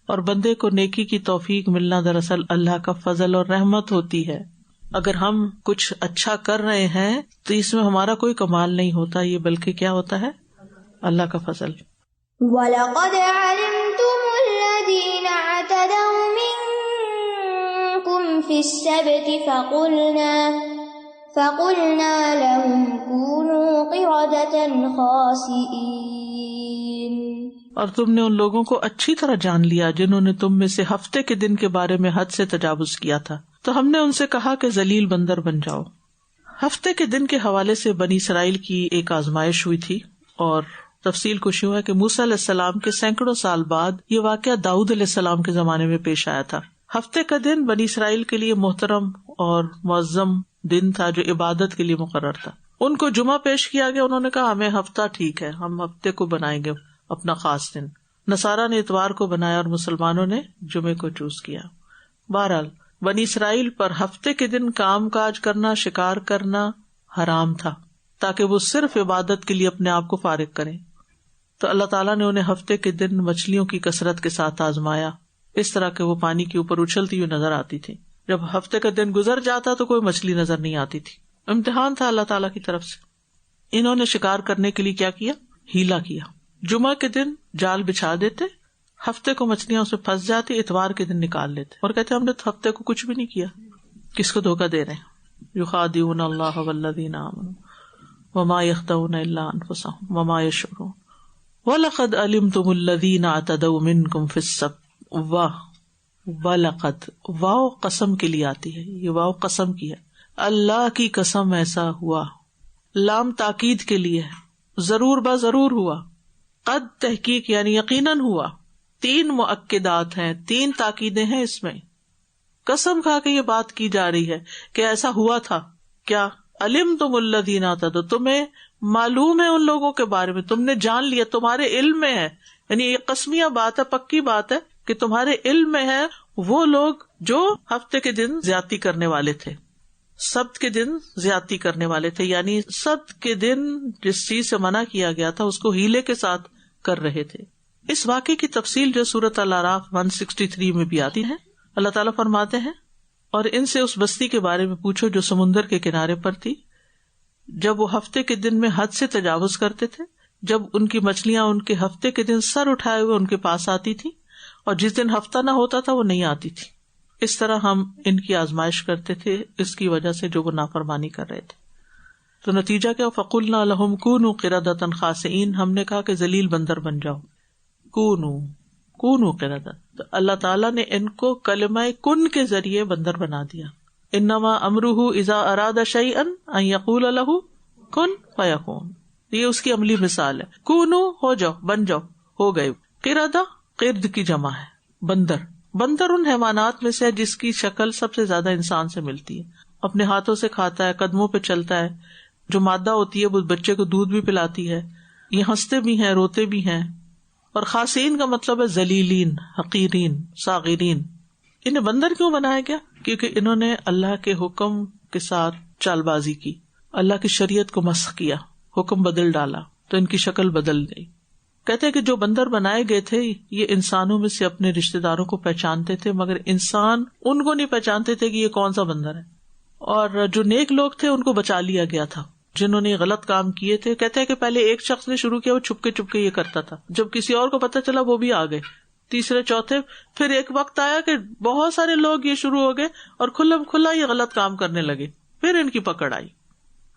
اور بندے کو نیکی کی توفیق ملنا دراصل اللہ کا فضل اور رحمت ہوتی ہے. اگر ہم کچھ اچھا کر رہے ہیں تو اس میں ہمارا کوئی کمال نہیں ہوتا, یہ بلکہ کیا ہوتا ہے؟ اللہ کا فضل. وَلَقَدْ عَلِمْتُمُ الَّذِينَ اعْتَدَوْا مِنْكُمْ في السبت فقلنا لهم كونوا قردة خاسئين. اور تم نے ان لوگوں کو اچھی طرح جان لیا جنہوں نے تم میں سے ہفتے کے دن کے بارے میں حد سے تجاوز کیا تھا، تو ہم نے ان سے کہا کہ ذلیل بندر بن جاؤ. ہفتے کے دن کے حوالے سے بنی اسرائیل کی ایک آزمائش ہوئی تھی، اور تفصیل کچھ یوں ہے کہ موسیٰ علیہ السلام کے سینکڑوں سال بعد یہ واقعہ داؤد علیہ السلام کے زمانے میں پیش آیا تھا. ہفتے کا دن بنی اسرائیل کے لیے محترم اور معظم دن تھا جو عبادت کے لیے مقرر تھا. ان کو جمعہ پیش کیا گیا، انہوں نے کہا ہمیں ہفتہ ٹھیک ہے، ہم ہفتے کو بنائیں گے اپنا خاص دن. نصارہ نے اتوار کو بنایا اور مسلمانوں نے جمعے کو چوز کیا. بہرحال بنی اسرائیل پر ہفتے کے دن کام کاج کرنا، شکار کرنا حرام تھا تاکہ وہ صرف عبادت کے لیے اپنے آپ کو فارغ کریں. تو اللہ تعالیٰ نے انہیں ہفتے کے دن مچھلیوں کی کثرت کے ساتھ آزمایا، اس طرح کہ وہ پانی کے اوپر اچھلتی ہوئی نظر آتی تھی. جب ہفتے کا دن گزر جاتا تو کوئی مچھلی نظر نہیں آتی تھی. امتحان تھا اللہ تعالیٰ کی طرف سے. انہوں نے شکار کرنے کے لیے کیا کیا؟ ہیلا کیا. جمعہ کے دن جال بچھا دیتے، ہفتے کو مچھلیاں اس میں پھنس جاتی، اتوار کے دن نکال لیتے اور کہتے ہم نے تو ہفتے کو کچھ بھی نہیں کیا. کس کو دھوکہ دے رہے ہیں؟ یخادعون اللہ والذین آمنوا وما یخدعون الا انفسهم وما یشعرون وَلَقَدْ عَلِمْتُمُ الَّذِينَ اعْتَدَوْا مِنْكُمْ فِي السَّبْتِ. وَلَقَدْ واو قسم کے لیے آتی ہے، یہ واو قسم کی ہے، اللہ کی قسم ایسا ہوا. لام تاکید کے لیے ہے، ضرور با ضرور ہوا. قد تحقیق یعنی یقیناً ہوا. 3 مؤکدات ہیں، 3 تاکیدیں ہیں اس میں. قسم کھا کے یہ بات کی جا رہی ہے کہ ایسا ہوا تھا. کیا؟ علمتم الذین اعتدوا، تمہیں معلوم ہے ان لوگوں کے بارے میں، تم نے جان لیا، تمہارے علم میں ہے. یعنی یہ قسمیہ بات ہے، پکی بات ہے کہ تمہارے علم میں ہے وہ لوگ جو ہفتے کے دن زیادتی کرنے والے تھے، سبت کے دن زیادتی کرنے والے تھے. یعنی سبت کے دن جس چیز سے منع کیا گیا تھا اس کو ہیلے کے ساتھ کر رہے تھے. اس واقعے کی تفصیل جو سورۃ الاعراف 163 میں بھی آتی ہے. اللہ تعالیٰ فرماتے ہیں اور ان سے اس بستی کے بارے میں پوچھو جو سمندر کے کنارے پر تھی، جب وہ ہفتے کے دن میں حد سے تجاوز کرتے تھے، جب ان کی مچھلیاں ان کے ہفتے کے دن سر اٹھائے ہوئے ان کے پاس آتی تھی اور جس دن ہفتہ نہ ہوتا تھا وہ نہیں آتی تھی. اس طرح ہم ان کی آزمائش کرتے تھے اس کی وجہ سے جو وہ نافرمانی کر رہے تھے. تو نتیجہ کیا؟ فَقُلْنَا لَهُمْ كُونُوا قِرَدَةً خَاسِئِينَ، ہم نے کہا کہ ذلیل بندر بن جاؤ. کونو قردہ، تو اللہ تعالیٰ نے ان کو کلمہ کن کے ذریعے بندر بنا دیا. انما امرہ اذا اراد شیئا ان یقول لہ کن فیکون، یہ اس کی عملی مثال ہے. کونو ہو جاؤ، بن جاؤ، ہو گئے. قردہ قرد کی جمع ہے، بندر. بندر ان حیوانات میں سے ہے جس کی شکل سب سے زیادہ انسان سے ملتی ہے. اپنے ہاتھوں سے کھاتا ہے، قدموں پہ چلتا ہے، جو مادہ ہوتی ہے وہ بچے کو دودھ بھی پلاتی ہے. یہ ہنستے بھی ہیں، روتے بھی ہیں. اور خاصین کا مطلب ہے ذلیلین، حقیرین، صاغرین. انہیں بندر کیوں بنایا گیا؟ کیونکہ انہوں نے اللہ کے حکم کے ساتھ چال بازی کی، اللہ کی شریعت کو مسخ کیا، حکم بدل ڈالا تو ان کی شکل بدل گئی. کہتے ہیں کہ جو بندر بنائے گئے تھے یہ انسانوں میں سے اپنے رشتے داروں کو پہچانتے تھے، مگر انسان ان کو نہیں پہچانتے تھے کہ یہ کون سا بندر ہے. اور جو نیک لوگ تھے ان کو بچا لیا گیا تھا، جنہوں نے غلط کام کیے تھے. کہتے ہیں کہ پہلے ایک شخص نے شروع کیا، وہ چھپکے چھپکے یہ کرتا تھا، جب کسی اور کو پتہ چلا وہ بھی آ گئے، تیسرے چوتھے. پھر ایک وقت آیا کہ بہت سارے لوگ یہ شروع ہو گئے اور کھلا یہ غلط کام کرنے لگے. پھر ان کی پکڑ آئی،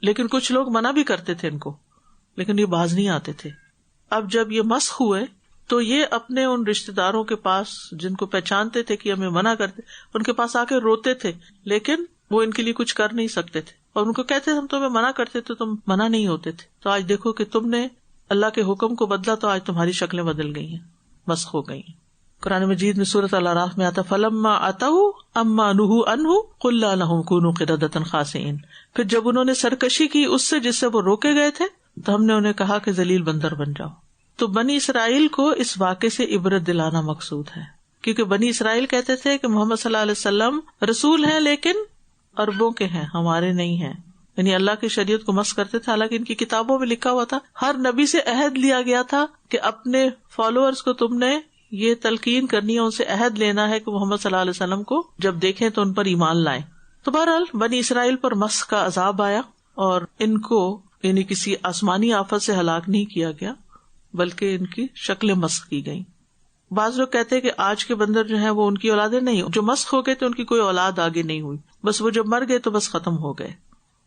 لیکن کچھ لوگ منع بھی کرتے تھے ان کو، لیکن یہ باز نہیں آتے تھے. اب جب یہ مسخ ہوئے تو یہ اپنے ان رشتے داروں کے پاس جن کو پہچانتے تھے کہ ہمیں منع کرتے، ان کے پاس آ کے روتے تھے، لیکن وہ ان کے لیے کچھ کر نہیں سکتے تھے. اور ان کو کہتے ہم تمہیں منع کرتے تو تم منع نہیں ہوتے تھے. تو آج دیکھو کہ تم نے اللہ کے حکم کو بدلا تو آج تمہاری شکلیں بدل گئی ہیں، مسخ ہو گئی ہیں. قرآن مجید میں سورۃ الاعراف میں آتا فلما اتوا عما نہوا عنہ قلنا لهم كونوا قردة خاسئین. پھر جب انہوں نے سرکشی کی اس سے جس سے وہ روکے گئے تھے تو ہم نے انہیں کہا کہ ذلیل بندر بن جاؤ. تو بنی اسرائیل کو اس واقعے سے عبرت دلانا مقصود ہے، کیونکہ بنی اسرائیل کہتے تھے کہ محمد صلی اللہ علیہ وسلم رسول ہیں لیکن عربوں کے ہیں، ہمارے نہیں ہیں. یعنی اللہ کی شریعت کو مسخ کرتے تھے، حالانکہ ان کی کتابوں میں لکھا ہوا تھا، ہر نبی سے عہد لیا گیا تھا کہ اپنے فالوورز کو تم نے یہ تلقین کرنی ہے، ان سے عہد لینا ہے کہ محمد صلی اللہ علیہ وسلم کو جب دیکھیں تو ان پر ایمان لائیں. تو بہرحال بنی اسرائیل پر مسخ کا عذاب آیا اور ان کو یعنی کسی آسمانی آفت سے ہلاک نہیں کیا گیا بلکہ ان کی شکلیں مسخ کی گئیں. بعض لوگ کہتے ہیں کہ آج کے بندر جو ہیں وہ ان کی اولادیں نہیں، جو مسخ ہو گئے تو ان کی کوئی اولاد آگے نہیں ہوئی، بس وہ جب مر گئے تو بس ختم ہو گئے،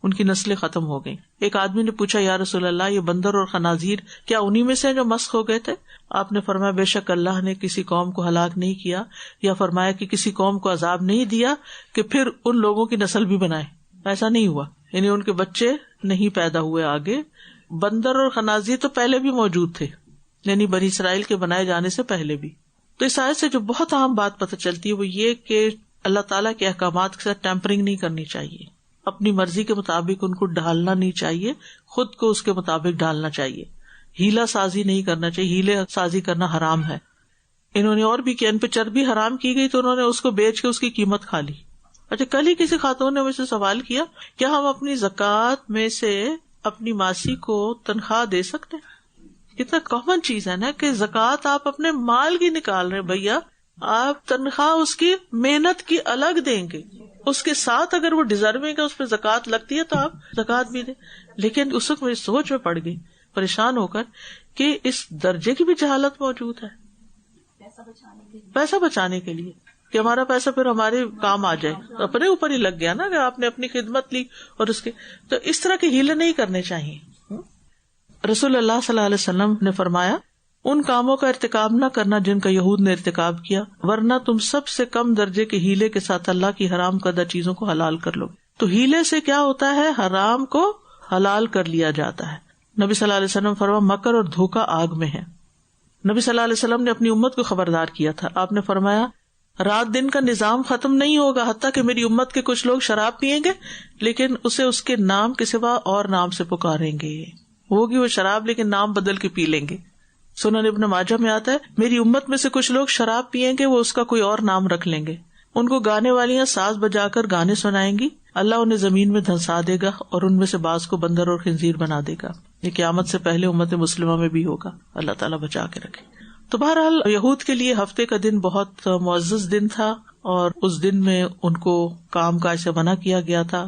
ان کی نسلیں ختم ہو گئیں. ایک آدمی نے پوچھا یا رسول اللہ یہ بندر اور خنازیر کیا انہی میں سے ہیں جو مسخ ہو گئے تھے؟ آپ نے فرمایا بے شک اللہ نے کسی قوم کو ہلاک نہیں کیا یا فرمایا کہ کسی قوم کو عذاب نہیں دیا کہ پھر ان لوگوں کی نسل بھی بنائے. ایسا نہیں ہوا، یعنی ان کے بچے نہیں پیدا ہوئے آگے. بندر اور خنازیر تو پہلے بھی موجود تھے، یعنی بنی اسرائیل کے بنائے جانے سے پہلے بھی. تو اس آیت سے جو بہت اہم بات پتہ چلتی ہے وہ یہ کہ اللہ تعالیٰ کے احکامات کے ساتھ ٹیمپرنگ نہیں کرنی چاہیے، اپنی مرضی کے مطابق ان کو ڈھالنا نہیں چاہیے، خود کو اس کے مطابق ڈھالنا چاہیے. ہیلا سازی نہیں کرنا چاہیے، ہیلے سازی کرنا حرام ہے. انہوں نے اور بھی کیا، ان پہ چربی حرام کی گئی تو انہوں نے اس کو بیچ کے اس کی قیمت کھا لی. اچھا کل ہی کسی خاتون نے مجھ سے سوال کیا کیا ہم اپنی زکوٰۃ میں سے اپنی ماسی کو تنخواہ دے سکتے ہیں؟ کتنا کامن چیز ہے نا کہ زکوٰۃ آپ اپنے مال کی نکال رہے ہیں، بھیا آپ تنخواہ اس کی محنت کی الگ دیں گے، اس کے ساتھ اگر وہ ڈیزرونگ ہے اس پہ زکوٰۃ لگتی ہے تو آپ زکوٰۃ بھی دیں. لیکن اس وقت میری سوچ میں پڑ گئی پریشان ہو کر کہ اس درجے کی بھی جہالت موجود ہے پیسہ بچانے کے لیے کہ ہمارا پیسہ پھر ہمارے کام آ جائے. اپنے اوپر ہی لگ گیا نا کہ آپ نے اپنی خدمت لی اور اس کے، تو اس طرح کے ہیلے نہیں کرنے چاہیے. رسول اللہ صلی اللہ علیہ وسلم نے فرمایا ان کاموں کا ارتکاب نہ کرنا جن کا یہود نے ارتکاب کیا، ورنہ تم سب سے کم درجے کے ہیلے کے ساتھ اللہ کی حرام کردہ چیزوں کو حلال کر لو. تو ہیلے سے کیا ہوتا ہے، حرام کو حلال کر لیا جاتا ہے. نبی صلی اللہ علیہ وسلم فرمایا مکر اور دھوکہ آگ میں ہے. نبی صلی اللہ علیہ وسلم نے اپنی امت کو خبردار کیا تھا. آپ نے فرمایا رات دن کا نظام ختم نہیں ہوگا حتیٰ کہ میری امت کے کچھ لوگ شراب پیئیں گے لیکن اسے اس کے نام کے سوا اور نام سے پکاریں گے. ہوگی وہ شراب لیکن نام بدل کے پی لیں گے. سنن ابن ماجہ میں آتا ہے میری امت میں سے کچھ لوگ شراب پیئیں گے، وہ اس کا کوئی اور نام رکھ لیں گے. ان کو گانے والیاں ساز بجا کر گانے سنائیں گی، اللہ انہیں زمین میں دھنسا دے گا اور ان میں سے بعض کو بندر اور خنزیر بنا دے گا. یہ قیامت سے پہلے امت مسلمہ میں بھی ہوگا، اللہ تعالیٰ بچا کے رکھے. تو بہرحال یہود کے لیے ہفتے کا دن بہت معزز دن تھا اور اس دن میں ان کو کام کاج سے منع کیا گیا تھا،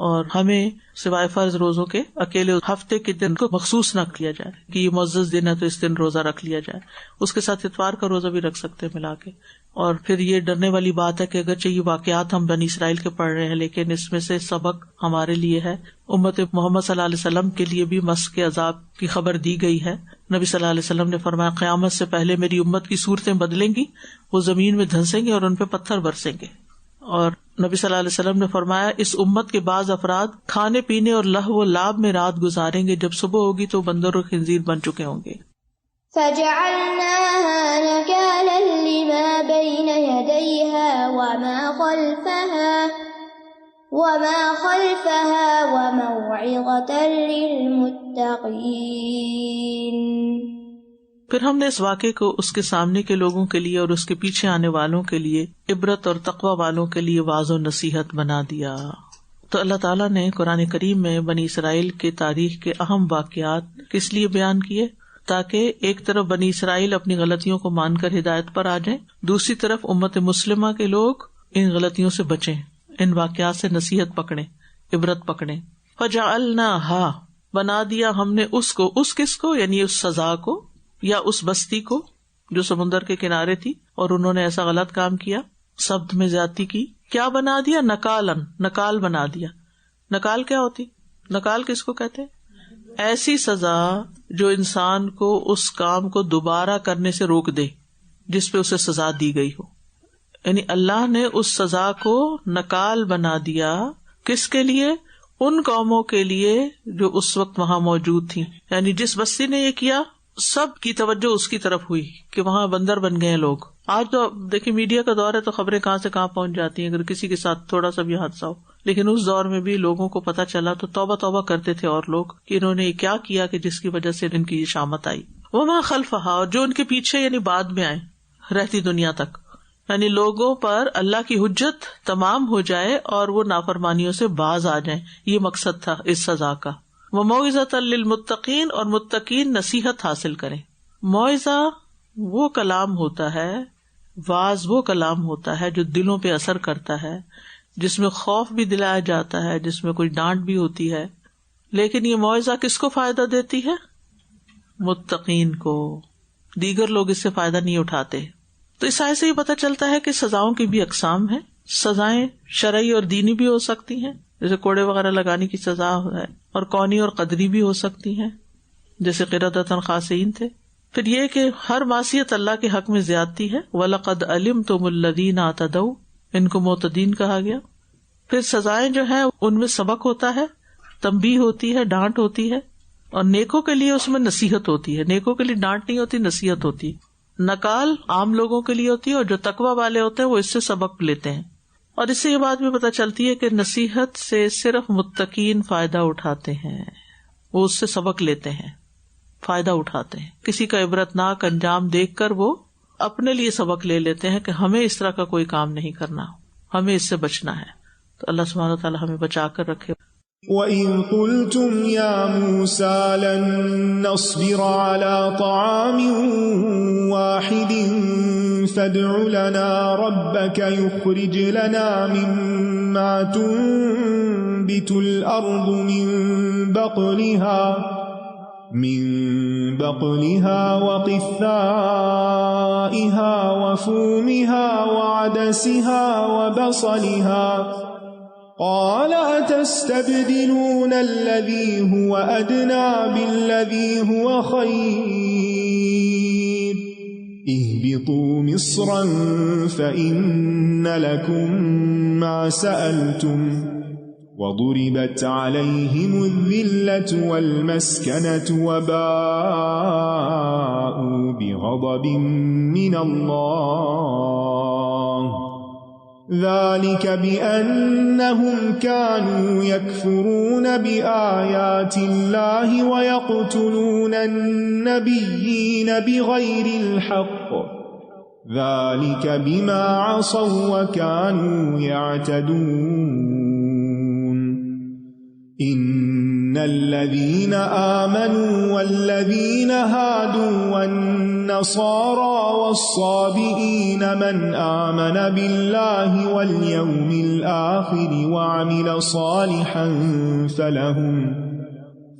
اور ہمیں سوائے فرض روزوں کے اکیلے ہفتے کے دن کو مخصوص نہ کیا جائے کہ یہ معزز دن ہے تو اس دن روزہ رکھ لیا جائے. اس کے ساتھ اتوار کا روزہ بھی رکھ سکتے ملا کے. اور پھر یہ ڈرنے والی بات ہے کہ اگرچہ یہ واقعات ہم بنی اسرائیل کے پڑھ رہے ہیں لیکن اس میں سے سبق ہمارے لیے ہے. امت محمد صلی اللہ علیہ وسلم کے لیے بھی مسخ کے عذاب کی خبر دی گئی ہے. نبی صلی اللہ علیہ وسلم نے فرمایا قیامت سے پہلے میری امت کی صورتیں بدلیں گی، وہ زمین میں دھنسیں گے اور ان پہ پتھر برسیں گے. اور نبی صلی اللہ علیہ وسلم نے فرمایا اس امت کے بعض افراد کھانے پینے اور لہو و لعب میں رات گزاریں گے، جب صبح ہوگی تو بندر اور خنزیر بن چکے ہوں گے. فجعلناها نكالا لما بين يديها وما خلفها وموعظة للمتقين. پھر ہم نے اس واقعے کو اس کے سامنے کے لوگوں کے لیے اور اس کے پیچھے آنے والوں کے لیے عبرت اور تقوی والوں کے لیے واعظ و نصیحت بنا دیا. تو اللہ تعالیٰ نے قرآن کریم میں بنی اسرائیل کے تاریخ کے اہم واقعات کس لیے بیان کیے؟ تاکہ ایک طرف بنی اسرائیل اپنی غلطیوں کو مان کر ہدایت پر آ جائیں، دوسری طرف امت مسلمہ کے لوگ ان غلطیوں سے بچیں، ان واقعات سے نصیحت پکڑیں، عبرت پکڑیں. فجعلناها بنا دیا ہم نے اس کو، اس کس کو یعنی اس سزا کو یا اس بستی کو جو سمندر کے کنارے تھی اور انہوں نے ایسا غلط کام کیا، سبت میں زیادتی کی. کیا بنا دیا؟ نکالن، نکال بنا دیا. نکال کیا ہوتی؟ نکال کس کو کہتے ہیں؟ ایسی سزا جو انسان کو اس کام کو دوبارہ کرنے سے روک دے جس پہ اسے سزا دی گئی ہو. یعنی اللہ نے اس سزا کو نکال بنا دیا. کس کے لیے؟ ان قوموں کے لیے جو اس وقت وہاں موجود تھیں. یعنی جس بستی نے یہ کیا سب کی توجہ اس کی طرف ہوئی کہ وہاں بندر بن گئے لوگ. آج تو دیکھیں میڈیا کا دور ہے تو خبریں کہاں سے کہاں پہنچ جاتی ہیں اگر کسی کے ساتھ تھوڑا سا بھی حادثہ ہو. لیکن اس دور میں بھی لوگوں کو پتہ چلا تو توبہ توبہ کرتے تھے اور لوگ کہ انہوں نے کیا کیا کہ جس کی وجہ سے ان کی یہ شامت آئی. وما خلفہا، اور جو ان کے پیچھے یعنی بعد میں آئے رہتی دنیا تک، یعنی لوگوں پر اللہ کی حجت تمام ہو جائے اور وہ نافرمانیوں سے باز آ جائیں. یہ مقصد تھا اس سزا کا. وموعظۃ للمتقین، اور متقین نصیحت حاصل کریں. موعظہ وہ کلام ہوتا ہے، واعظ وہ کلام ہوتا ہے جو دلوں پہ اثر کرتا ہے، جس میں خوف بھی دلایا جاتا ہے، جس میں کوئی ڈانٹ بھی ہوتی ہے. لیکن یہ موعظہ کس کو فائدہ دیتی ہے؟ متقین کو. دیگر لوگ اس سے فائدہ نہیں اٹھاتے. تو اس آیت سے یہ پتہ چلتا ہے کہ سزاؤں کی بھی اقسام ہیں. سزائیں شرعی اور دینی بھی ہو سکتی ہیں، جیسے کوڑے وغیرہ لگانے کی سزا ہے، اور کونی اور قدری بھی ہو سکتی ہیں، جیسے قردۃ خاسئین تھے. پھر یہ کہ ہر معصیت اللہ کے حق میں زیادتی ہے. وَلَقَدْ عَلِمْتُمُ الَّذِينَ اعْتَدَوْا، ان کو معتدین کہا گیا. پھر سزائیں جو ہیں ان میں سبق ہوتا ہے، تنبیہ ہوتی ہے، ڈانٹ ہوتی ہے، اور نیکوں کے لیے اس میں نصیحت ہوتی ہے. نیکوں کے لیے ڈانٹ نہیں ہوتی، نصیحت ہوتی. نکال عام لوگوں کے لیے ہوتی ہے، اور جو تقوی والے ہوتے ہیں وہ اس سے سبق لیتے ہیں. اور اس سے یہ بات بھی پتہ چلتی ہے کہ نصیحت سے صرف متقین فائدہ اٹھاتے ہیں، وہ اس سے سبق لیتے ہیں، فائدہ اٹھاتے ہیں. کسی کا عبرتناک انجام دیکھ کر وہ اپنے لیے سبق لے لیتے ہیں کہ ہمیں اس طرح کا کوئی کام نہیں کرنا، ہمیں اس سے بچنا ہے. تو اللہ سبحانہ و تعالیٰ ہمیں بچا کر رکھے. وَإِذْ قُلْتُمْ يَا مُوسَىٰ لَن نَّصْبِرَ عَلَىٰ طَعَامٍ وَاحِدٍ فَادْعُ لَنَا رَبَّكَ يُخْرِجْ لَنَا مِمَّا تُنبِتُ الْأَرْضُ مِن بَقْلِهَا وَقِثَّائِهَا وَفُومِهَا وَعَدَسِهَا وَبَصَلِهَا قال أتستبدلون الذي هو أدنى بالذي هو خير اهبطوا مصرا فإن لكم ما سألتم وضربت عليهم الذلة والمسكنة وباءوا بغضب من الله ذلك بأنهم كانوا يكفرون بآيات الله ويقتلون النبيين بغير الحق ذلك بما عصوا وكانوا يعتدون إن الذين آمنوا والذين هادوا والنصارى والصابئين من آمن بالله واليوم الآخر وعمل صالحا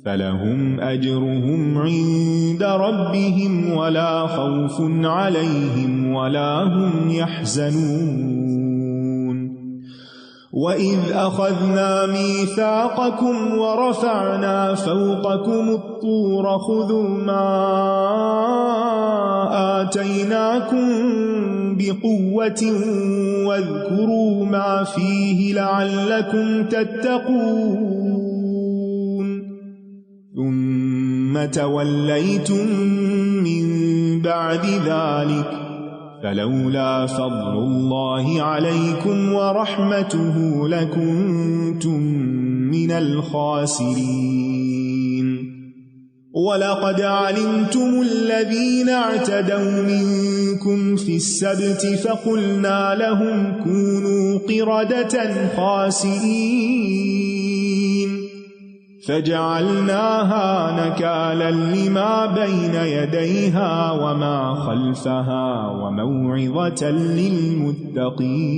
فلهم أجرهم عند ربهم ولا خوف عليهم ولا هم يحزنون وَإِذْ أَخَذْنَا مِيثَاقَكُمْ وَرَفَعْنَا فَوْقَكُمُ الطُّورَ خُذُوا مَا آتَيْنَاكُمْ بِقُوَّةٍ وَاذْكُرُوا مَا فِيهِ لَعَلَّكُمْ تَتَّقُونَ ثُمَّ تَوَلَّيْتُمْ مِنْ بَعْدِ ذَلِكَ فلولا فضل الله عليكم ورحمته لكنتم من الخاسرين ولقد علمتم الذين اعتدوا منكم في السبت فقلنا لهم كونوا قردة خاسئين فجعلناها نكالا لما بين يديها وما خلفها وموعظة للمتقين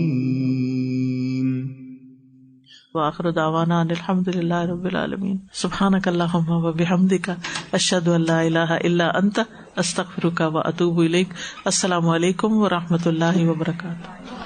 وآخر دعوانا ان الحمد لله رب العالمين سبحانك اللهم وبحمدك أشهد أن لا إله إلا أنت أستغفرك وأتوب إليك. السلام علیکم ورحمۃ اللہ وبرکاتہ.